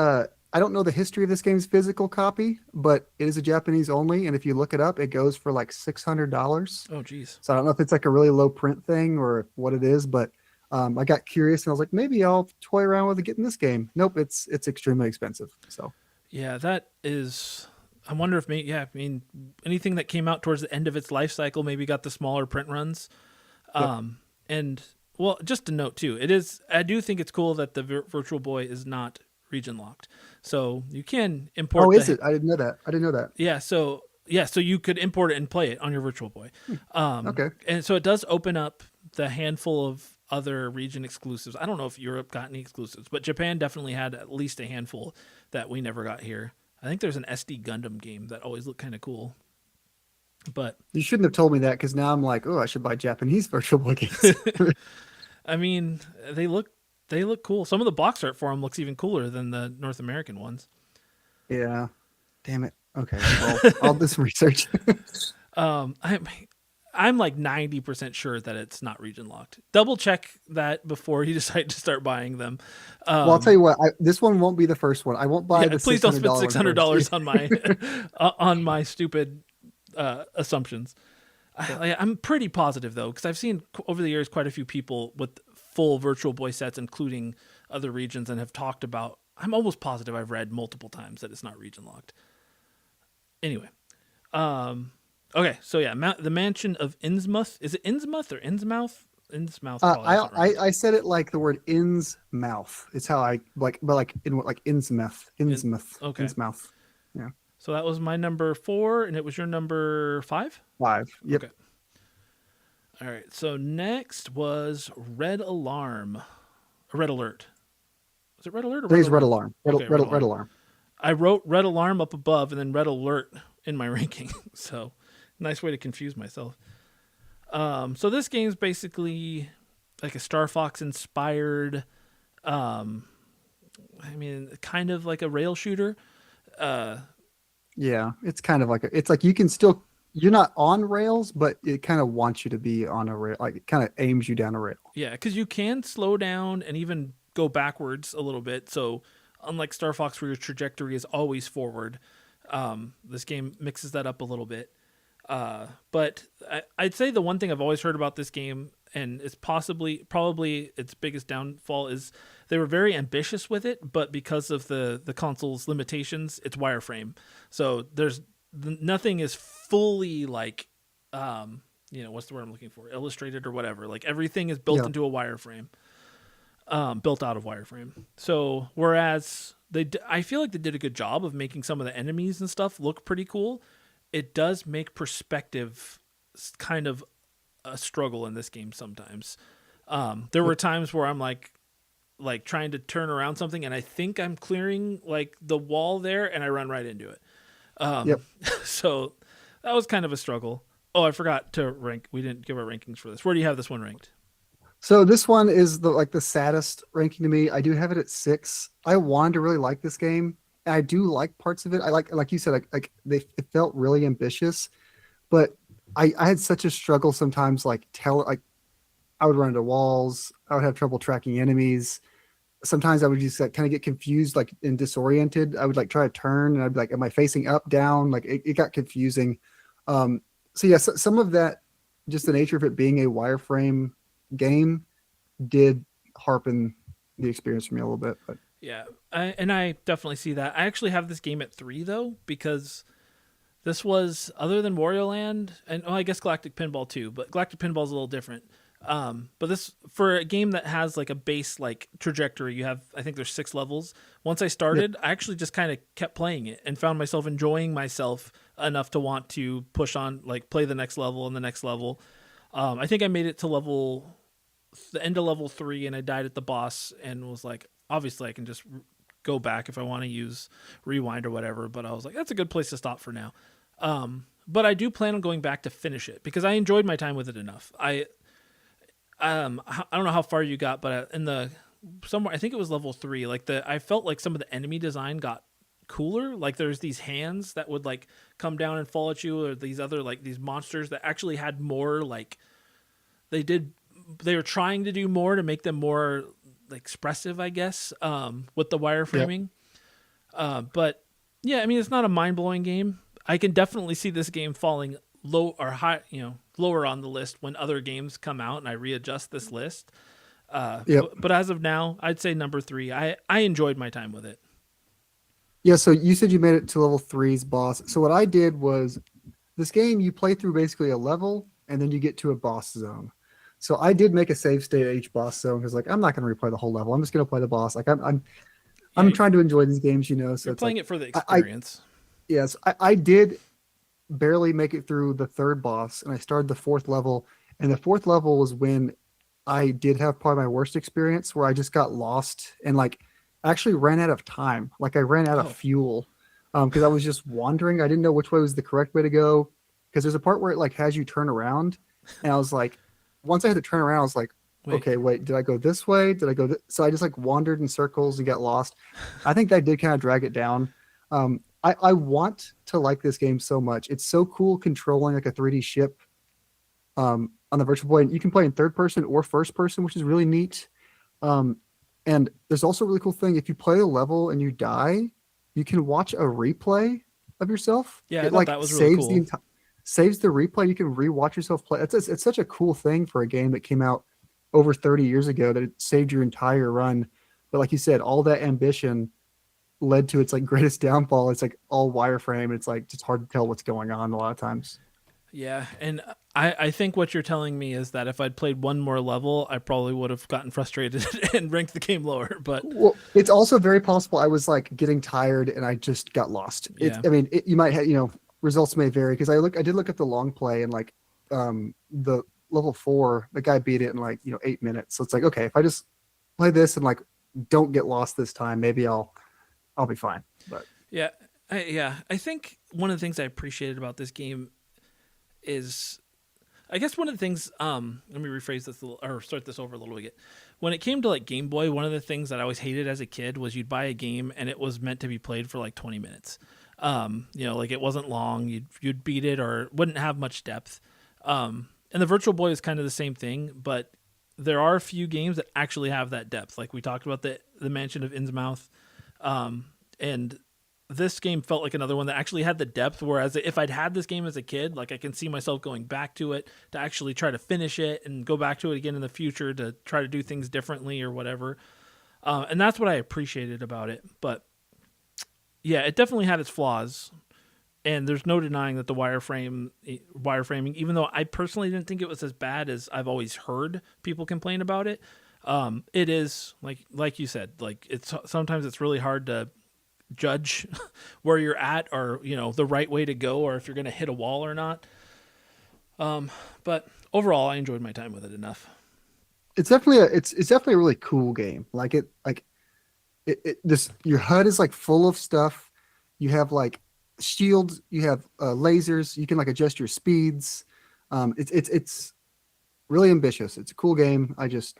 I don't know the history of this game's physical copy, but it is a Japanese only, and if you look it up, it goes for like $600. Oh, geez. So I don't know if it's like a really low print thing or what it is, but I got curious and I was like, maybe I'll toy around with getting this game. Nope, it's extremely expensive. So Yeah, that is. I wonder if maybe. Yeah, I mean, anything that came out towards the end of its life cycle maybe got the smaller print runs. yep. And well, just to note too, it is. I do think it's cool that the Virtual Boy is not region locked, so you can Oh, import is the. it? I didn't know that. I didn't know that. So you could import it and play it on your Virtual Boy. Okay. And so it does open up the handful of other region exclusives. I don't know if Europe got any exclusives, but Japan definitely had at least a handful that we never got here. I think there's an SD Gundam game that always looked kind of cool. But You shouldn't have told me that because now I'm like, oh, I should buy Japanese Virtual Boy games. I mean, they look cool. Some of the box art for them looks even cooler than the North American ones. Yeah. Damn it. Okay. Well, I'll do some research. I'm like 90% sure that it's not region locked. Double check that before you decide to start buying them. Well, I'll tell you what. This one won't be the first one. I won't buy Yeah, the please don't spend $600 $600 one on my on my stupid assumptions. first. I'm pretty positive though, because I've seen over the years quite a few people with full Virtual Boy sets, including other regions, and have talked about. I'm almost positive I've read multiple times that it's not region locked. Anyway, okay, so yeah, the Mansion of Innsmouth. Is it Innsmouth or Innsmouth? Innsmouth probably isn't right. I said it like the word in's mouth. It's how I like, but like in like Innsmouth, Okay, Innsmouth. Yeah, so that was my number 4, and it was your number 5. 5. Yep. Okay. All right. So next was Red Alarm, Red Alert. Was it Red Alert or Red Today's red Alarm? alarm. Okay, Red Red Alarm. alarm. I wrote Red Alarm up above and then Red Alert in my ranking. So nice way to confuse myself. So this game's basically like a Star Fox inspired. I mean, kind of like a rail shooter. Yeah, it's kind of like it's like you can still you're not on rails, but it kind of wants you to be on a rail. Like it kind of aims you down a rail. Yeah, because you can slow down and even go backwards a little bit. So unlike Star Fox, where your trajectory is always forward, this game mixes that up a little bit. But I'd say the one thing I've always heard about this game, and it's probably its biggest downfall, is they were very ambitious with it, but because of the console's limitations, it's wireframe. So there's nothing is fully like, what's the word I'm looking for? Illustrated or whatever. Like everything is built Yeah. into a wireframe, built out of wireframe. So whereas I feel like they did a good job of making some of the enemies and stuff look pretty cool. It does make perspective kind of a struggle in this game sometimes. There were times where I'm like trying to turn around something and I think I'm clearing like the wall there and I run right into it. Yep. So that was kind of a struggle. Oh, I forgot to rank. We didn't give our rankings for this. Where do you have this one ranked? So this one is the saddest ranking to me. I do have it at 6. I wanted to really like this game. And I do like parts of it. I like you said, it felt really ambitious, but I had such a struggle sometimes. I would run into walls. I would have trouble tracking enemies. Sometimes I would just kind of get confused, like and disoriented. I would like try to turn, and I'd be like, "Am I facing up, down?" Like it got confusing. So yeah, some of that, just the nature of it being a wireframe game, did harpen the experience for me a little bit. But Yeah, I definitely see that. I actually have this game at 3 though because this was other than Wario Land and I guess Galactic Pinball too, but Galactic Pinball is a little different. But this for a game that has like a base like trajectory, you have I think there's 6 levels. Once I started, I actually just kind of kept playing it and found myself enjoying myself enough to want to push on like play the next level and the next level. I think I made it to the end of level 3 and I died at the boss and was like, obviously I can just go back if I want to use rewind or whatever, but I was like, that's a good place to stop for now. But I do plan on going back to finish it because I enjoyed my time with it enough. I don't know how far you got, but in the somewhere I think it was level 3. Like I felt like some of the enemy design got cooler. Like there's these hands that would like come down and fall at you, or these other like these monsters that actually had more like they were trying to do more to make them more like, expressive, I guess, with the wireframing. But yeah, I mean it's not a mind blowing game. I can definitely see this game falling low or high, lower on the list when other games come out and I readjust this list. But as of now, I'd say number 3. I enjoyed my time with it. yeah, so you said you made it to level 3's boss. So what I did was this game you play through basically a level and then you get to a boss zone. So I did make a save state at each boss zone because like I'm not going to replay the whole level. I'm just going to play the boss. Like I'm trying to enjoy these games, So you're it's playing like, it for the experience. Yes, I did barely make it through the 3rd boss, and I started the 4th level. And the 4th level was when I did have probably my worst experience, where I just got lost and like actually ran out of time. Like I ran out of fuel because I was just wandering. I didn't know which way was the correct way to go because there's a part where it like has you turn around, and I was like, once I had to turn around, I was like, okay, wait, did I go this way? Did I go? So I just like wandered in circles and got lost. I think that did kind of drag it down. I want to like this game so much. It's so cool controlling like a 3D ship on the Virtual Boy. And you can play in 3rd person or 1st person, which is really neat. And there's also a really cool thing. If you play a level and you die, you can watch a replay of yourself. Yeah, it like that was really cool. Saves the replay. You can rewatch yourself play. It's such a cool thing for a game that came out over 30 years ago that it saved your entire run. But like you said, all that ambition led to its like greatest downfall. It's like all wireframe. It's like it's hard to tell what's going on a lot of times. Yeah, and I think what you're telling me is that if I'd played one more level, I probably would have gotten frustrated and ranked the game lower. But well, it's also very possible I was like getting tired and I just got lost. Yeah. I mean, you might have, results may vary because I did look at the long play and like the level 4, the guy beat it in like 8 minutes. So it's like, okay, if I just play this and like don't get lost this time, maybe I'll be fine. But yeah, I think one of the things I appreciated about this game is, I guess one of the things, let me rephrase this or start this over a little bit. When it came to like Game Boy, one of the things that I always hated as a kid was you'd buy a game and it was meant to be played for like 20 minutes. Like it wasn't long. You'd beat it or wouldn't have much depth. And the Virtual Boy is kind of the same thing, but there are a few games that actually have that depth. Like we talked about the Mansion of Innsmouth. And this game felt like another one that actually had the depth, whereas if I'd had this game as a kid, like I can see myself going back to it to actually try to finish it and go back to it again in the future to try to do things differently or whatever. And that's what I appreciated about it. But yeah, it definitely had its flaws. And there's no denying that the wireframing, even though I personally didn't think it was as bad as I've always heard people complain about it, it is like you said, like sometimes it's really hard to judge where you're at, or the right way to go, or if you're going to hit a wall or not. But overall, I enjoyed my time with it enough. It's definitely a really cool game. It this your HUD is like full of stuff. You have like shields, you have lasers, you can like adjust your speeds. It's really ambitious. It's a cool game. I just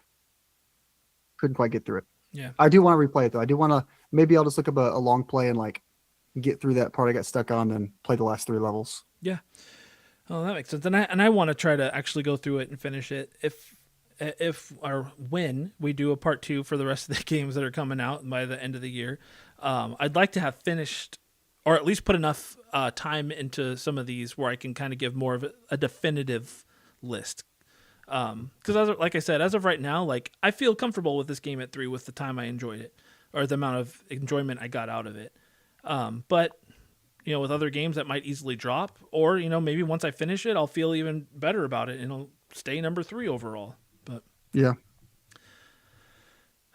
couldn't quite get through it. Yeah. I do want to replay it though. I do want to, maybe I'll just look up a long play and like get through that part I got stuck on and play the last 3 levels. Yeah. Oh, that makes sense. And I want to try to actually go through it and finish it. If or when we do a part 2 for the rest of the games that are coming out by the end of the year, I'd like to have finished, or at least put enough time into some of these where I can kind of give more of a definitive list. Because like I said, as of right now, like I feel comfortable with this game at 3 with the time I enjoyed it, or the amount of enjoyment I got out of it. But with other games that might easily drop, or maybe once I finish it, I'll feel even better about it and it'll stay number 3 overall. But yeah.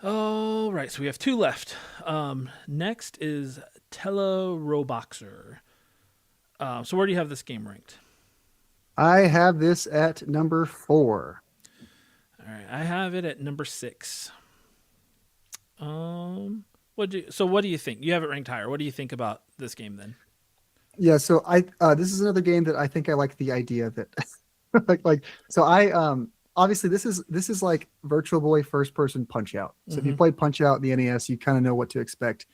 All right, so we have 2 left. Next is Teleroboxer. So where do you have this game ranked? I have this at number 4. All right, I have it at number 6. What do you think? You have it ranked higher. What do you think about this game then? Yeah, so this is another game that I think I like the idea of it. So I obviously this is like Virtual Boy first person Punch Out. So if you played Punch Out in the NES, you kind of know what to expect.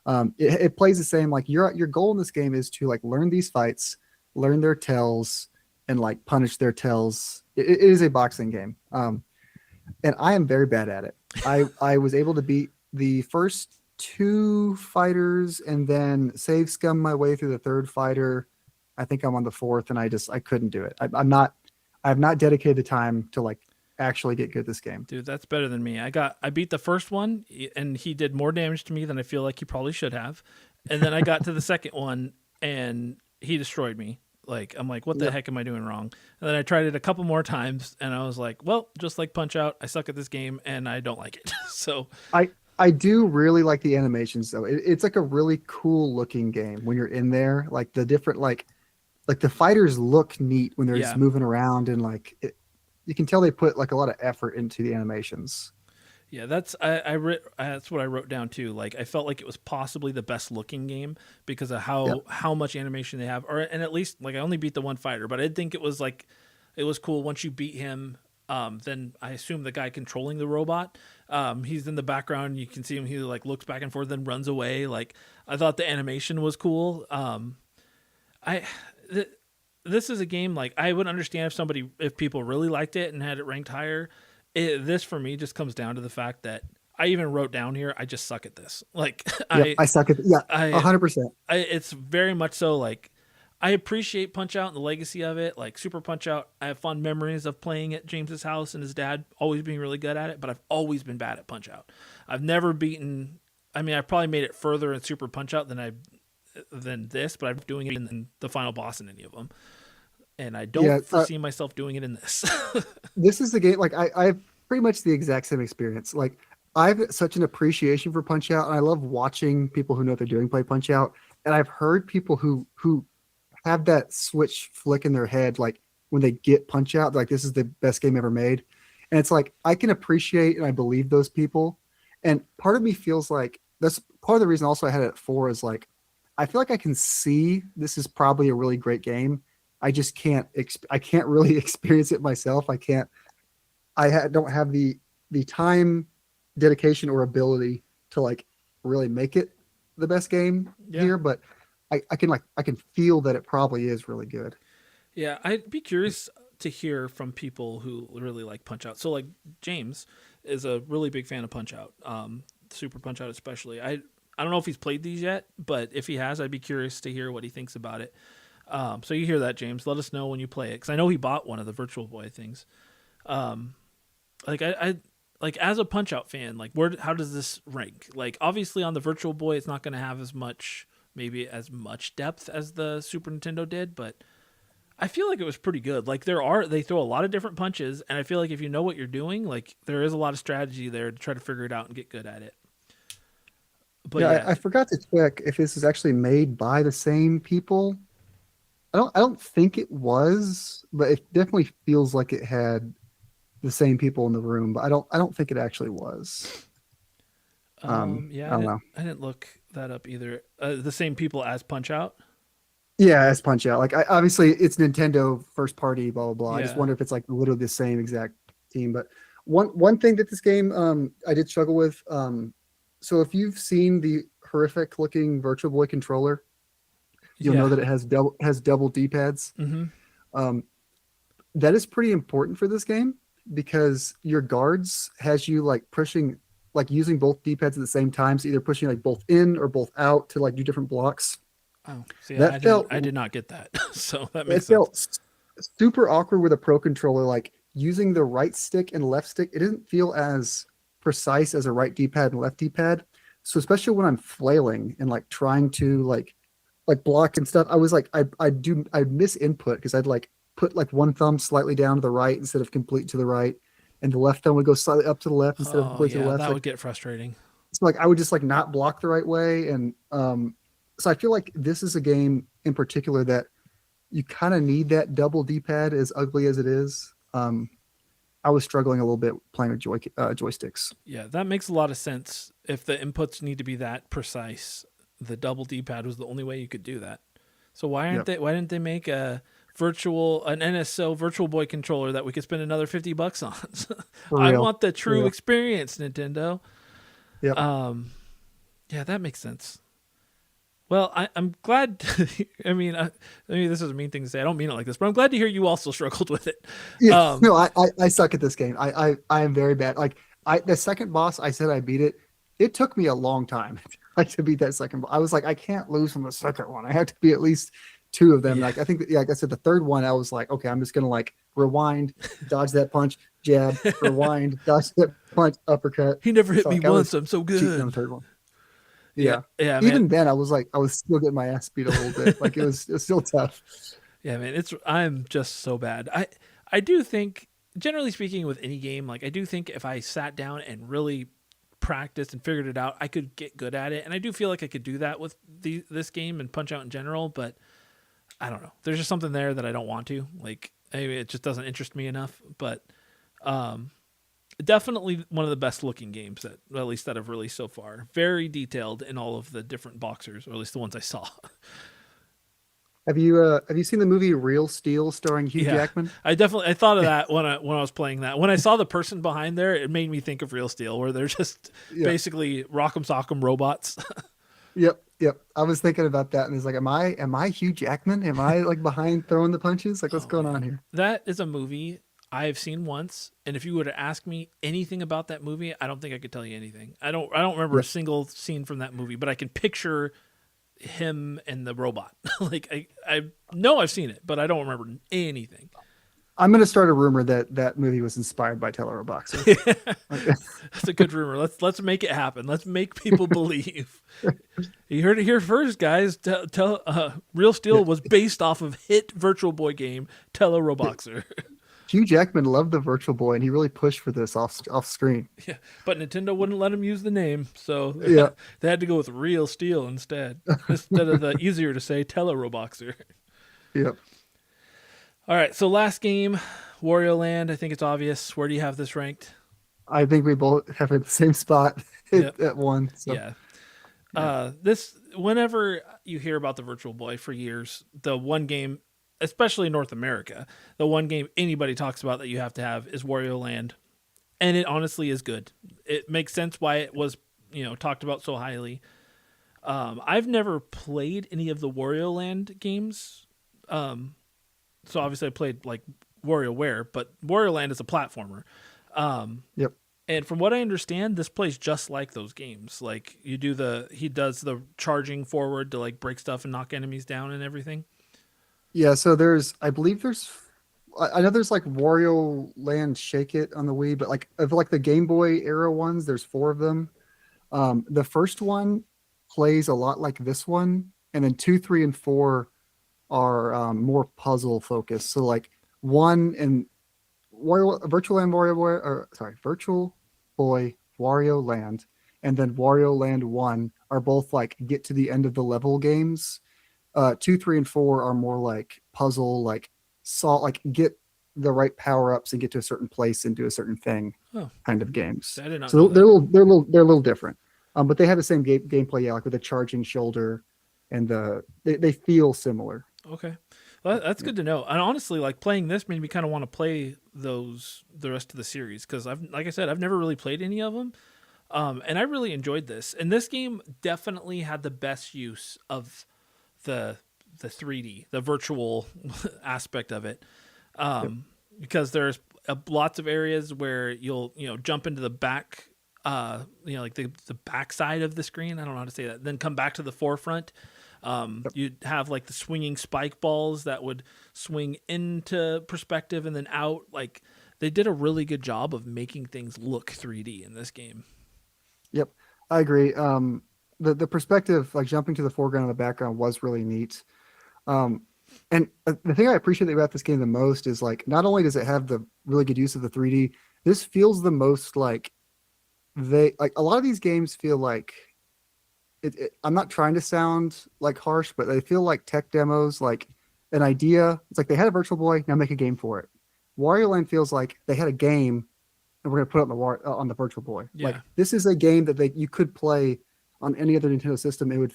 It plays the same. Like your goal in this game is to like learn these fights, learn their tells, and like punish their tells. It is a boxing game, and I am very bad at it. I was able to beat the first 2 fighters and then save scum my way through the 3rd fighter. I think I'm on the 4th, and I couldn't do it. I have not dedicated the time to like actually get good at this game. Dude, that's better than me. I beat the first one, and he did more damage to me than I feel like he probably should have. And then I got to the second one, and he destroyed me. Like, I'm like, what the heck am I doing wrong? And then I tried it a couple more times, and I was like, well, just like Punch Out, I suck at this game, and I don't like it. So I do really like the animations though. It's like a really cool looking game when you're in there. Like the different like the fighters look neat when they're just moving around, and like you can tell they put like a lot of effort into the animations. Yeah, that's what I wrote down too. Like I felt like it was possibly the best looking game because of how much animation they have. And at least like I only beat the one fighter, but I did think it was cool once you beat him. Then I assume the guy controlling the robot, he's in the background. You can see him. He like looks back and forth, then runs away. Like I thought the animation was cool. This is a game like I would understand if people really liked it and had it ranked higher. This for me just comes down to the fact that I even wrote down here, I just suck at this. Like I suck at 100%. It's very much so like I appreciate Punch Out and the legacy of it. Like Super Punch Out, I have fond memories of playing at James's house and his dad always being really good at it, but I've always been bad at Punch Out. I've never beaten. I mean, I probably made it further in Super Punch Out than this, but I'm doing it in the final boss in any of them. And I don't foresee myself doing it in this. This is the game. Like I have pretty much the exact same experience. Like I have such an appreciation for Punch Out, and I love watching people who know what they're doing play Punch Out. And I've heard people who have that switch flick in their head, like when they get Punch Out, like this is the best game ever made. And it's like I can appreciate and I believe those people. And part of me feels like that's part of the reason also I had it at 4 is like I feel like I can see this is probably a really great game. I just can't. I can't really experience it myself. I can't. Don't have the time, dedication, or ability to like really make it the best game here. But I can feel that it probably is really good. Yeah, I'd be curious to hear from people who really like Punch Out. So like James is a really big fan of Punch Out, Super Punch Out especially. I don't know if he's played these yet, but if he has, I'd be curious to hear what he thinks about it. So you hear that, James. Let us know when you play it, because I know he bought one of the Virtual Boy things. Like I like as a Punch Out fan, like how does this rank? Like obviously on the Virtual Boy, it's not going to have as much depth as the Super Nintendo did, but I feel like it was pretty good. Like they throw a lot of different punches, and I feel like if you know what you're doing, like there is a lot of strategy there to try to figure it out and get good at it. But Yeah, yeah, I forgot to check if this is actually made by the same people. I don't think it was, but it definitely feels like it had the same people in the room, but I don't think it actually was. yeah, I don't know. I didn't look that up either. The same people as Punch Out. Yeah, as Punch Out. Like obviously it's Nintendo first party, blah blah blah. I just Yeah, wonder if it's like literally the same exact team. But one thing that this game I did struggle with, so if you've seen the horrific looking Virtual Boy controller, you'll know yeah. that it has double D-pads. Mm-hmm. Um, that is pretty important for this game because your guards has you like pushing like using both D-pads at the same time, so either pushing like both in or both out to like do different blocks. Oh, see, That felt I did not get that. So that makes it sense. felt super awkward with a pro controller, like using the right stick and left stick. It didn't feel as precise as a right D-pad and left D-pad. So especially when I'm flailing and like trying to like block and stuff, I was like I miss input because I'd like put like one thumb slightly down to the right instead of complete to the right, and the left thumb would go slightly up to the left instead of Oh complete to the yeah, left. that So, like would get frustrating. so I would just like not block the right way, and so I feel like this is a game in particular that you kind of need that double D-pad, as ugly as it is. I was struggling a little bit playing with joysticks. Yeah, that makes a lot of sense. If the inputs need to be that precise, the double D-pad was the only way you could do that. So Yep, why didn't they make an NSO Virtual Boy controller that we could spend another $50 on? for I real, want the for true real. experience, Nintendo. Yep. Um, yeah, that makes sense. Well, I'm glad. I mean, this is a mean thing to say. I don't mean it like this, but I'm glad to hear you also struggled with it. Yeah, Um, no, I suck at this game. I am very bad. Like the second boss, I said I beat it. It took me a long time like to beat that second boss. I was like, I can't lose from the second one. I have to be at least two of them. yeah, Like I think, yeah, like I said, the third one, I was like, okay, I'm just gonna like rewind, dodge that punch, jab, rewind, dodge that punch, uppercut. he never hit So me like I once. was I'm so cheating on the good. third one. Yeah, Yeah. yeah, man. Even then, I was like, I was still getting my ass beat a little bit. Like it was still tough. Yeah, man, it's I'm just so bad. I do think, generally speaking, with any game, like I do think if I sat down and really practiced and figured it out, I could get good at it. And I do feel like I could do that with this game and Punch Out in general. But I don't know. There's just something there that I don't want to. Like maybe it just doesn't interest me enough. But um, definitely one of the best looking games that at least that I've released so far. Very detailed in all of the different boxers, or at least the ones I saw. Have you seen the movie Real Steel starring Hugh Yeah, Jackman? I thought of that when I was playing that. When I saw the person behind there, it made me think of Real Steel, where they're just Yeah. basically rock'em sock'em robots. Yep, yep. I was thinking about that, and it's like, am I Hugh Jackman? Am I like behind throwing the punches? Like, what's Oh going on man, here? that is a movie I've seen once, and if you were to ask me anything about that movie, I don't think I could tell you anything. I don't remember a Yep. single scene from that movie, but I can picture him and the robot. Like I know I've seen it, but I don't remember anything. I'm gonna start a rumor that that movie was inspired by Boxer. Okay. That's a good rumor. Let's make it happen. Let's make people believe. You heard it here first, guys. Real Yeah. Steel was based off of hit Virtual Boy game Roboxer. Hugh Jackman loved the Virtual Boy, and he really pushed for this off screen. Yeah, but Nintendo wouldn't let him use the name, so Yeah. they had to go with Real Steel instead of the easier to say Roboxer. Yep. All right, so last game, Wario Land. I think it's obvious. Where do you have this ranked? I think we both have it the same spot Yep. at one. So Yeah. yeah. This whenever you hear about the Virtual Boy for years, the one game, especially in North America, the one game anybody talks about that you have to have is Wario Land, and it honestly is good. It makes sense why it was talked about so highly. I've never played any of the Wario Land games, so obviously I played like WarioWare, but Wario Land is a platformer. Yep. And from what I understand, this plays just like those games. Like he does the charging forward to like break stuff and knock enemies down and everything. Yeah. So I believe I know there's like Wario Land Shake It on the Wii, but like of like the Game Boy era ones, there's four of them. The first one plays a lot like this one, and then two, three, and four are more puzzle focused. So like one and Virtual Boy Wario Land, and then Wario Land 1 are both like get to the end of the level games. 2, 3, and 4 are more like puzzle, like like get the right power ups and get to a certain place and do a certain thing Oh, kind of games. I did not know So that. they're a little different. But they have the same gameplay, yeah, like with the charging shoulder and they feel similar. Okay. Well, that's Yeah. good to know. And honestly, like playing this made me kind of want to play the rest of the series because like I said, I've never really played any of them. And I really enjoyed this. And this game definitely had the best use of the the 3D, the virtual aspect of it. Yep. Because there's lots of areas where you'll jump into the back, like the back side of the screen. I don't know how to say that. Then come back to the forefront. Yep. You'd have like the swinging spike balls that would swing into perspective and then out. Like they did a really good job of making things look 3D in this game. Yep. I agree. The perspective, like jumping to the foreground and the background, was really neat. Um, and the thing I appreciate about this game the most is like not only does it have the really good use of the 3D, this feels the most like they like a lot of these games feel like I'm not trying to sound like harsh, but they feel like tech demos, like an idea. It's like they had a Virtual Boy, now make a game for it. Wario Land feels like they had a game and we're gonna put it on the Virtual Boy. Like Yeah. this is a game that you could play on any other Nintendo system. It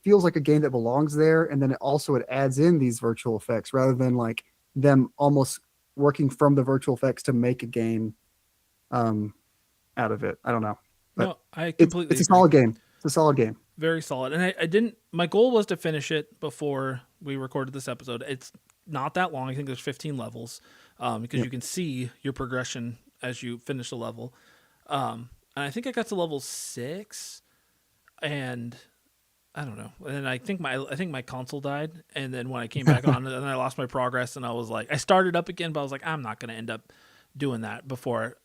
feels like a game that belongs there, and then it adds in these virtual effects rather than like them almost working from the virtual effects to make a game um, out of it. I don't know, but No, I completely it's a agree. solid game. It's a solid game. Very solid. And I didn't, my goal was to finish it before we recorded this episode. It's not that long. I think there's 15 levels because Yep. you can see your progression as you finish the level. And I think I got to level 6 and I don't know. And then I think my console died. And then when I came back on, and I lost my progress and I was like, I started up again, but I was like, I'm not going to end up doing that before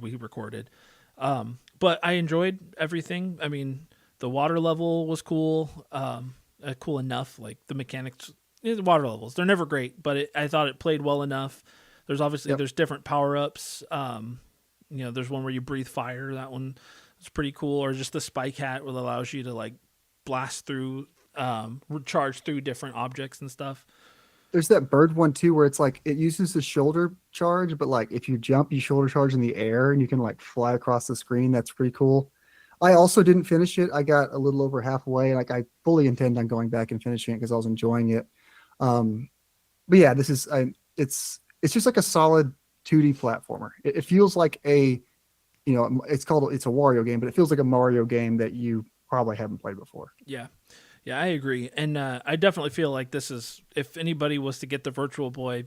we recorded. But I enjoyed everything. I mean, the water level was cool, cool enough. Like the mechanics, the water levels, they're never great, but I thought it played well enough. Yep. There's different power ups. There's one where you breathe fire. That one is pretty cool. Or just the spike hat, that allows you to like blast through, recharge through different objects and stuff. There's that bird one too, where it's like it uses the shoulder charge, but like if you jump, you shoulder charge in the air, and you can like fly across the screen. That's pretty cool. I also didn't finish it. I got a little over halfway. Like I fully intend on going back and finishing it because I was enjoying it. Um, but yeah, it's just like a solid 2D platformer. It feels like it's a Wario game, but it feels like a Mario game that you probably haven't played before. Yeah. Yeah, I agree. And I definitely feel like this is, if anybody was to get the Virtual Boy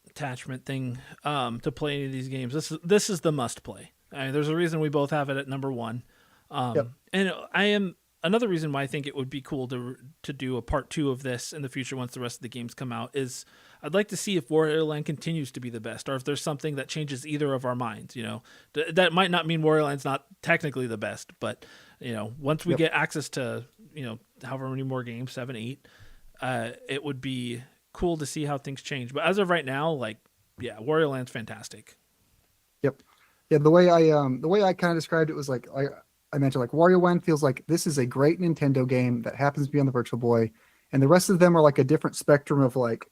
attachment thing to play any of these games, this is the must play. I mean, there's a reason we both have it at number one. Yep. And I am another reason why I think it would be cool to do a part 2 of this in the future once the rest of the games come out is I'd like to see if Wario Land continues to be the best, or if there's something that changes either of our minds. That might not mean Wario Land's not technically the best, but once we Yep. get access to however many more games, 7, 8, it would be cool to see how things change. But as of right now, like, yeah, Wario Land's fantastic. Yep. Yeah, the way I kind of described it was like I mentioned, like Wario Land feels like this is a great Nintendo game that happens to be on the Virtual Boy, and the rest of them are like a different spectrum of like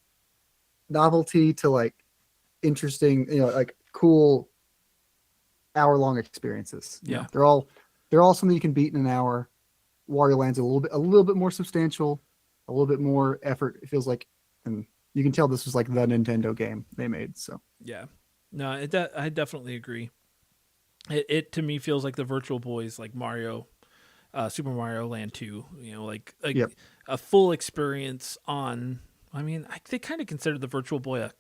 novelty to like interesting, like cool hour-long experiences. Yeah. They're all something you can beat in an hour. Wario Land's a little bit more substantial, a little bit more effort. It feels like, and you can tell this was like the Nintendo game they made. So Yeah. No, I definitely agree. It to me feels like the Virtual Boy's like Mario, Super Mario Land 2. Like yep. a full experience on. I mean, they kind of considered the Virtual Boy a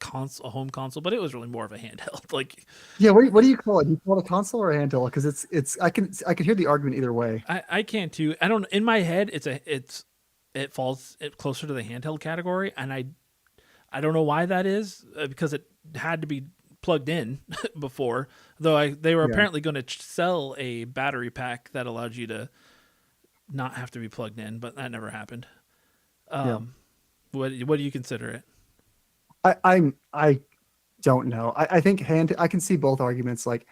home console, but it was really more of a handheld. Like, Yeah, what do you call it? Do you call it a console or a handheld? Because I can hear the argument either way. I can too. I don't. In my head, it falls closer to the handheld category, and I don't know why that is because it had to be plugged in before. Though they were Yeah. apparently going to sell a battery pack that allowed you to not have to be plugged in, but that never happened. Yeah. What do you consider it? I don't know. I think I can see both arguments. Like,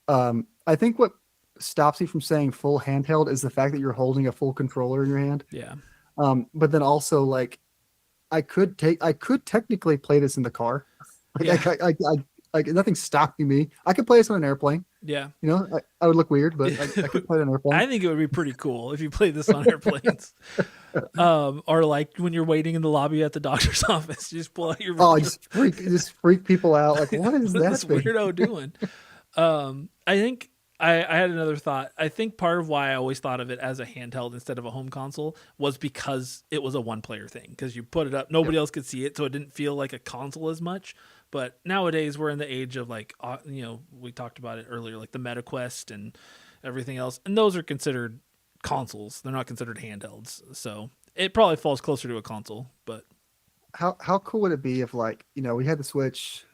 I think what stops me from saying full handheld is the fact that you're holding a full controller in your hand. Yeah. But then also like I could technically play this in the car. Yeah. Like like nothing's stopping me. I could play this on an airplane. Yeah. You know, I would look weird, but I could play it on an airplane. I think it would be pretty cool if you played this on airplanes. Or like when you're waiting in the lobby at the doctor's office, you just pull out your Oh, just freak people out. Like, what is that this thing? weirdo doing? I think I had another thought. I think part of why I always thought of it as a handheld instead of a home console was because it was a one-player thing. Because you put it up, nobody else could see it, so it didn't feel like a console as much. But nowadays, we're in the age of like, we talked about it earlier, like the MetaQuest and everything else, and those are considered consoles. They're not considered handhelds, so it probably falls closer to a console. But How cool would it be if like, we had the Switch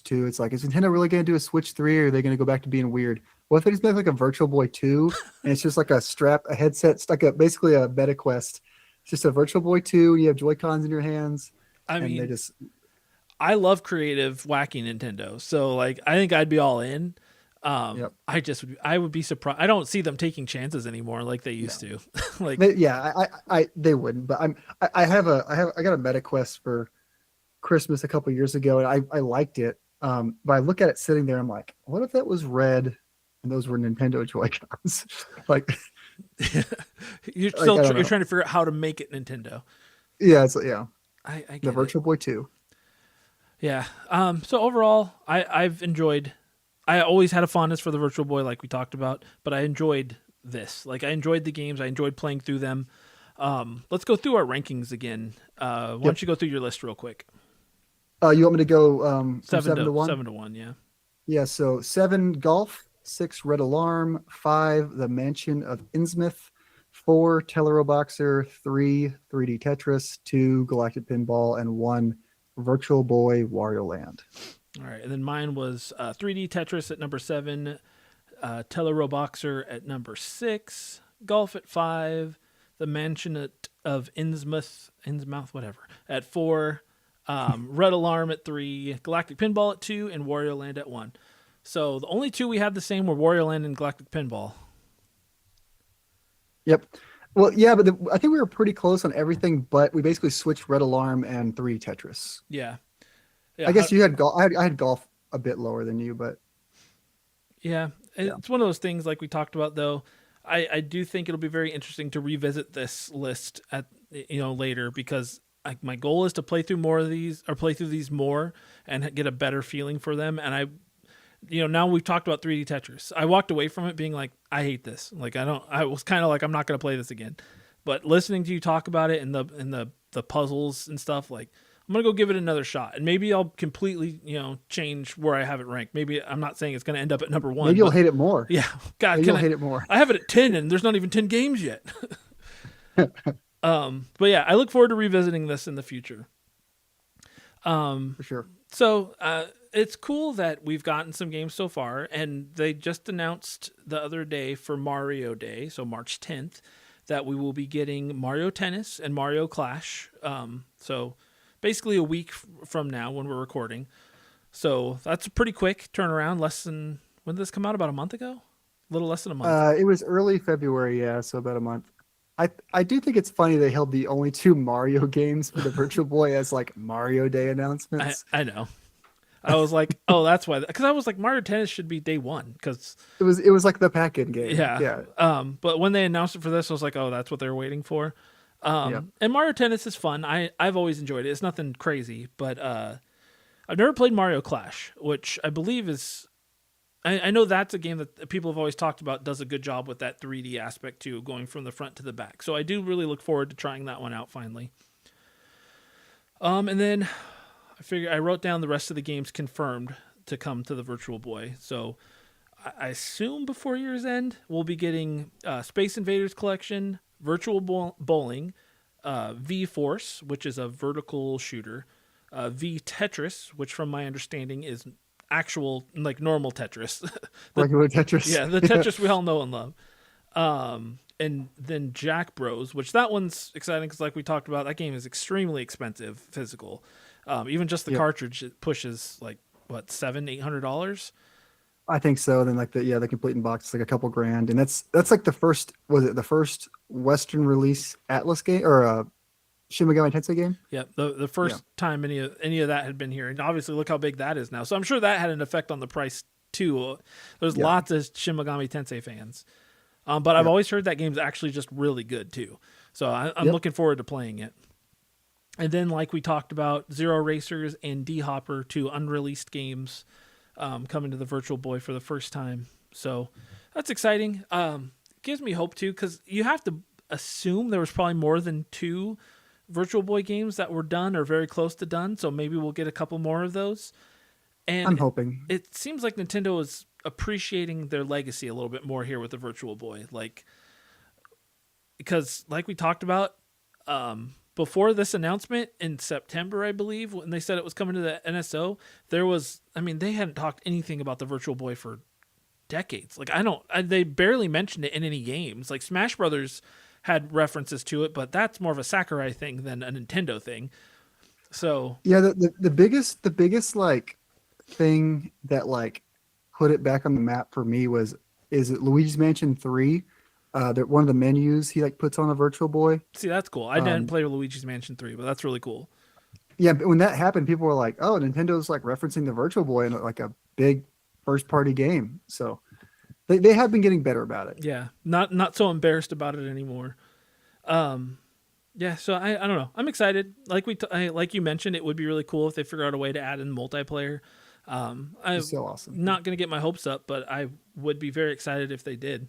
2. It's like, is Nintendo really going to do a Switch 3 or are they going to go back to being weird? What if they just make like a Virtual Boy 2 and it's just like a headset stuck up, basically a MetaQuest. It's just a Virtual Boy 2. You have Joy-Cons in your hands. I and mean, they just I love creative, wacky Nintendo, so like I think I'd be all in. Yep. I would be surprised. I don't see them taking chances anymore like they used to. Like, they wouldn't. But I got a MetaQuest for Christmas a couple years ago, and I liked it. But I look at it sitting there, I'm like, what if that was red and those were Nintendo Joy-Cons? Like, you're you're trying to figure out how to make it Nintendo. yeah, I get the it. Virtual Boy 2. Yeah. So overall, I've enjoyed. I always had a fondness for the Virtual Boy, like we talked about, but I enjoyed this. Like I enjoyed the games. I enjoyed playing through them. Let's go through our rankings again. Why don't you go through your list real quick? You want me to go from 7 to 1? 7-1, yeah. Yeah, so 7 Golf, 6 Red Alarm, 5 The Mansion of Innsmouth, 4 Teleroboxer, 3 3D Tetris, 2 Galactic Pinball, and 1 Virtual Boy Wario Land. All right, and then mine was 3D Tetris at number 7, Teleroboxer at number 6, Golf at 5, The Mansion of Innsmouth, whatever, at 4, Red Alarm at 3, Galactic Pinball at 2, and Wario Land at 1. So the only two we had the same were Wario Land and Galactic Pinball. Yep. Well, yeah, but I think we were pretty close on everything, but we basically switched Red Alarm and 3 Tetris. Yeah. I guess you had golf. I had golf a bit lower than you, but yeah, it's one of those things like we talked about though. I do think it'll be very interesting to revisit this list at later because my goal is to play through more of these or play through these more and get a better feeling for them. And now we've talked about 3D Tetris. I walked away from it being like, I hate this. Like I was kind of like, I'm not going to play this again. But listening to you talk about it and the puzzles and stuff, like I'm going to go give it another shot. And maybe I'll completely, change where I have it ranked. Maybe I'm not saying it's going to end up at number 1. Maybe you'll hate it more. Yeah. God, maybe you'll hate it more. I have it at 10 and there's not even 10 games yet. But yeah, I look forward to revisiting this in the future. For sure. So, it's cool that we've gotten some games so far, and they just announced the other day for Mario Day, so March 10th, that we will be getting Mario Tennis and Mario Clash. So basically a week from now when we're recording. So that's a pretty quick turnaround. When did this come out? About a month ago? A little less than a month. It was early February, yeah, so about a month. I do think it's funny they held the only 2 Mario games for the Virtual Boy as like Mario Day announcements. I know. I was like, oh, that's why. Because I was like, Mario Tennis should be day 1 because it was like the pack-in game. Yeah. But when they announced it for this, I was like, oh, that's what they're waiting for. And Mario Tennis is fun. I've always enjoyed it. It's nothing crazy, but I've never played Mario Clash, which I believe is. I know that's a game that people have always talked about does a good job with that 3D aspect too, going from the front to the back. So I do really look forward to trying that one out finally. And then I wrote down the rest of the games confirmed to come to the Virtual Boy. So I assume before year's end, we'll be getting Space Invaders Collection, Virtual Bowling, V-Force, which is a vertical shooter, V-Tetris, which from my understanding is actual, like normal Tetris. Regular Tetris. Yeah, the Tetris we all know and love. And then Jack Bros, which that one's exciting because like we talked about, that game is extremely expensive, physical. Even just the cartridge, it pushes like, what, $700-$800? I think so. Then like the complete in box is like a couple grand, and that's like the first was it the first Western release Atlas game or Shin Megami Tensei game? Yeah, the Yeah, first time any of that had been here, and obviously look how big that is now. So I'm sure that had an effect on the price too. There's yeah, lots of Shin Megami Tensei fans, but I've yep, always heard that game's actually just really good too. So I'm yep. looking forward to playing it. And then, like we talked about, Zero Racers and D Hopper, two unreleased games, coming to the Virtual Boy for the first time. So that's exciting. Gives me hope too, because you have to assume there was probably more than two Virtual Boy games that were done or very close to done. So maybe we'll get a couple more of those. I'm And hoping. it seems like Nintendo is appreciating their legacy a little bit more here with the Virtual Boy, like because like we talked about, before this announcement in September, I believe, when they said it was coming to the NSO, there was, I mean, they hadn't talked anything about the Virtual Boy for decades. Like, they barely mentioned it in any games. Like, Smash Brothers had references to it, but that's more of a Sakurai thing than a Nintendo thing. So, Yeah, the biggest like thing that like put it back on the map for me was is it Luigi's Mansion 3. That one of the menus he like puts on a Virtual Boy. see, that's cool. I didn't Um, play Luigi's Mansion 3, but that's really cool. yeah, but when that happened, people were like, "Oh, Nintendo's like referencing the Virtual Boy in like a big first party game." So they have been getting better about it. Yeah, not so embarrassed about it anymore. Um, Yeah, so I don't know. I'm excited. Like you mentioned, it would be really cool if they figure out a way to add in multiplayer. It's I'm so awesome. not gonna get my hopes up, but I would be very excited if they did.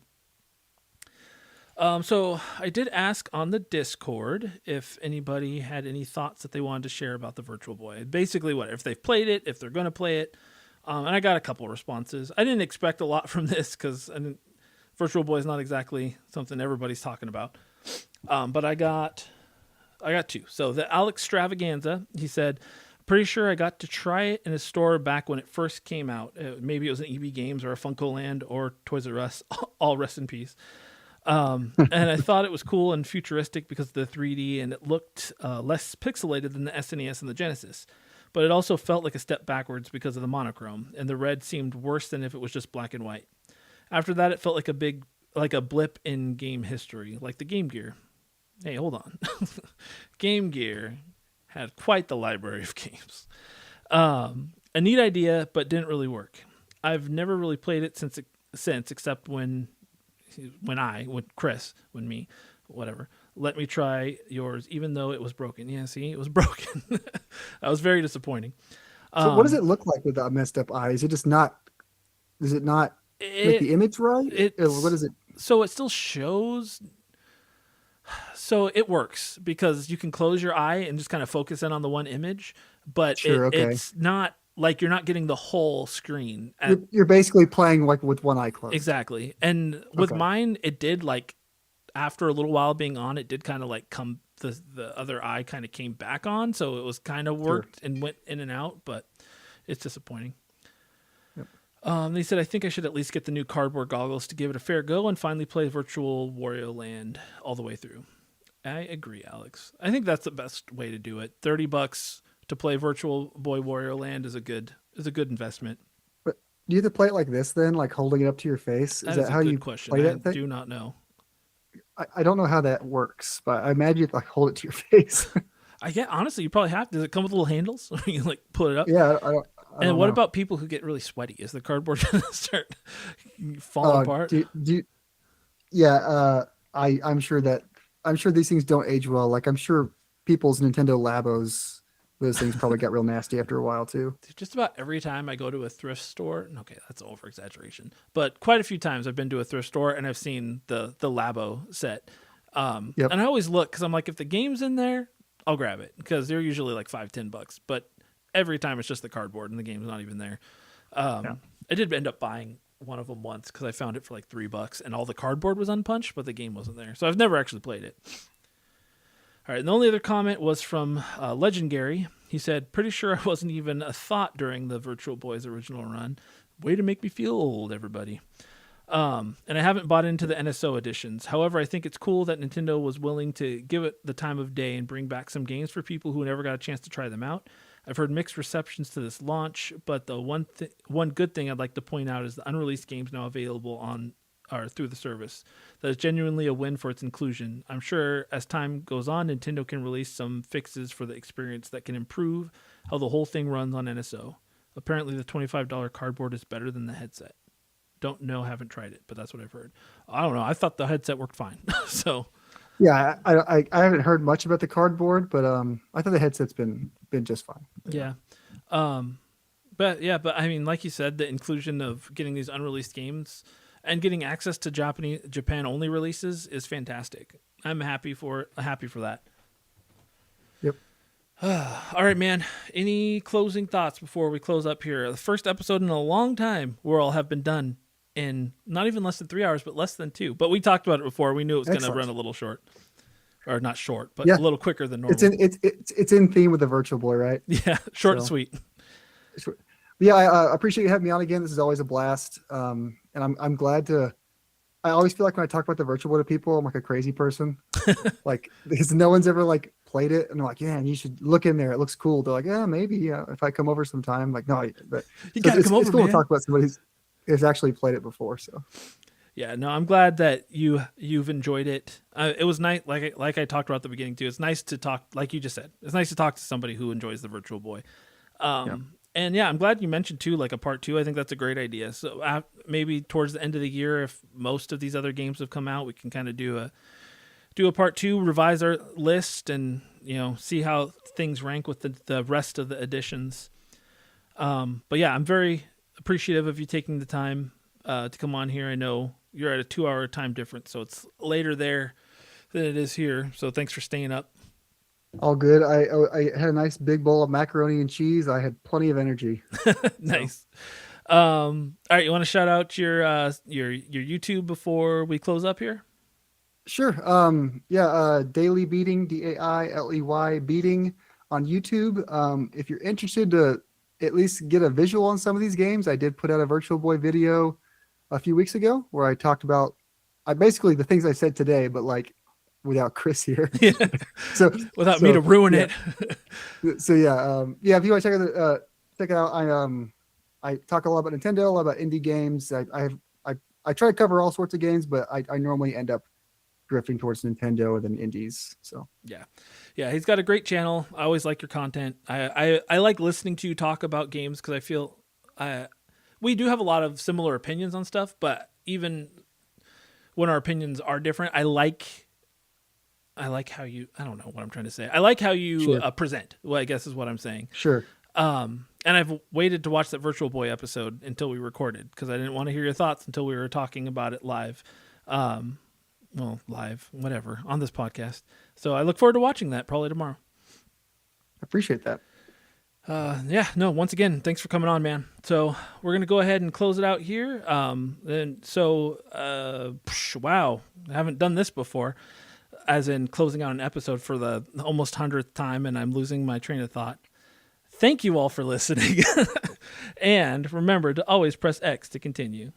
So I did ask on the Discord if anybody had any thoughts that they wanted to share about the Virtual Boy. Basically, what if they've played it, if they're gonna play it, and I got a couple of responses. I didn't expect a lot from this because Virtual Boy is not exactly something everybody's talking about. But I got two. So the Alex Stravaganza, he said, pretty sure I got to try it in a store back when it first came out. Maybe it was an EB Games or a Funko Land or Toys R Us. All rest in peace. And I thought it was cool and futuristic because of the 3D and it looked less pixelated than the SNES and the Genesis. But it also felt like a step backwards because of the monochrome, and the red seemed worse than if it was just black and white. After that, it felt like a blip in game history, like the Game Gear. Hey, hold on. Game Gear had quite the library of games. A neat idea, but didn't really work. I've never really played it since except when Chris, when me, whatever, let me try yours, even though it was broken. Yeah, see, it was broken. That was very disappointing. So what does Um, it look like with a messed up eye? Is it just not? Does it not make it the image right? Or what it's is it? so it still shows. So it works because you can close your eye and just kind of focus in on the one image, but Sure, okay. it's not like you're not getting the whole screen. You're basically playing like with one eye closed. Exactly. And with Okay, mine, it did like after a little while being on, it did kind of like come the other eye kind of came back on, so it was kind of sure. worked and went in and out, but it's disappointing. Yep. They said I think I should at least get the new cardboard goggles to give it a fair go and finally play Virtual Wario Land all the way through. I agree, Alex. I think that's the best way to do it. $30 to play Virtual Boy Wario Land is a good investment. But do you have to play it like this then, like holding it up to your face? Is That is that a how good you question. play I that thing? do not know. I don't know how that works, but I imagine you have to like hold it to your face. I get honestly, you probably have. Does it come with little handles? You can like put it up. Yeah, I And don't what know. about people who get really sweaty? Is the cardboard gonna start falling apart? Yeah, I'm sure that I'm sure these things don't age well. Like I'm sure people's Nintendo Labos, those things probably got real nasty after a while too. Just about every time I go to a thrift store, okay, that's over exaggeration, but quite a few times I've been to a thrift store and I've seen the Labo set. Yep. And I always look because I'm like, if the game's in there, I'll grab it because they're usually like $5-10. But every time it's just the cardboard and the game's not even there. Yeah. I did end up buying one of them once because I found it for like $3 and all the cardboard was unpunched, but the game wasn't there. So I've never actually played it. All right, and the only other comment was from Legendary. He said, pretty sure I wasn't even a thought during the Virtual Boy's original run. Way to make me feel old, everybody. And I haven't bought into the NSO editions. However, I think it's cool that Nintendo was willing to give it the time of day and bring back some games for people who never got a chance to try them out. I've heard mixed receptions to this launch, but the one good thing I'd like to point out is the unreleased games now available on or through the service. That is genuinely a win for its inclusion. I'm sure as time goes on, Nintendo can release some fixes for the experience that can improve how the whole thing runs on NSO. Apparently, the $25 cardboard is better than the headset. Don't know, haven't tried it, but that's what I've heard. I don't know. I thought the headset worked fine. So, Yeah, I haven't heard much about the cardboard, but I thought the headset's been just fine. yeah. But I mean, like you said, the inclusion of getting these unreleased games and getting access to Japan only releases is fantastic. I'm happy for that. Yep. All right, man. Any closing thoughts before we close up here? The first episode in a long time where all have been done in not even less than 3 hours, but less than 2. But we talked about it before. We knew it was going to run a little short, or not short, but a little quicker than normal. It's in theme with the Virtual Boy, right? Yeah, short and sweet. Yeah, I appreciate you having me on again. This is always a blast, and I'm glad to. I always feel like when I talk about the Virtual Boy to people, I'm like a crazy person, like because no one's ever like played it, and I'm like, yeah, and you should look in there. It looks cool. They're like, yeah, maybe if I come over sometime. Like, no, but you gotta come over. It's cool man. to talk about somebody who's actually played it before. So, yeah, no, I'm glad that you've enjoyed it. It was nice, like I talked about at the beginning too. It's nice to talk, like you just said. It's nice to talk to somebody who enjoys the Virtual Boy. And yeah, I'm glad you mentioned too, like a part 2. I think that's a great idea. So maybe towards the end of the year, if most of these other games have come out, we can kind of do a part 2, revise our list, and see how things rank with the rest of the editions. But yeah, I'm very appreciative of you taking the time to come on here. I know you're at a 2-hour time difference, so it's later there than it is here. So thanks for staying up. All good. I had a nice big bowl of macaroni and cheese. I had plenty of energy. Nice. All right, you want to shout out your YouTube before we close up here? Sure. DaileyBeating, DAILEY beating on YouTube. If you're interested to at least get a visual on some of these games, I did put out a Virtual Boy video a few weeks ago where I talked about basically the things I said today, but like without Chris here. Yeah. So me to ruin it. So if you want to check it out, I talk a lot about Nintendo, a lot about indie games. I try to cover all sorts of games, but I normally end up drifting towards Nintendo and then indies. So yeah, he's got a great channel. I always like your content. I like listening to you talk about games because I feel we do have a lot of similar opinions on stuff, but even when our opinions are different, I like how you, I don't know what I'm trying to say. I like how you present. Well, I guess is what I'm saying. Sure. And I've waited to watch that Virtual Boy episode until we recorded because I didn't want to hear your thoughts until we were talking about it live. Live, whatever, on this podcast. So I look forward to watching that probably tomorrow. I appreciate that. Once again, thanks for coming on, man. So we're going to go ahead and close it out here. Wow, I haven't done this before, as in closing out an episode for the almost 100th time, and I'm losing my train of thought. Thank you all for listening. And remember to always press X to continue.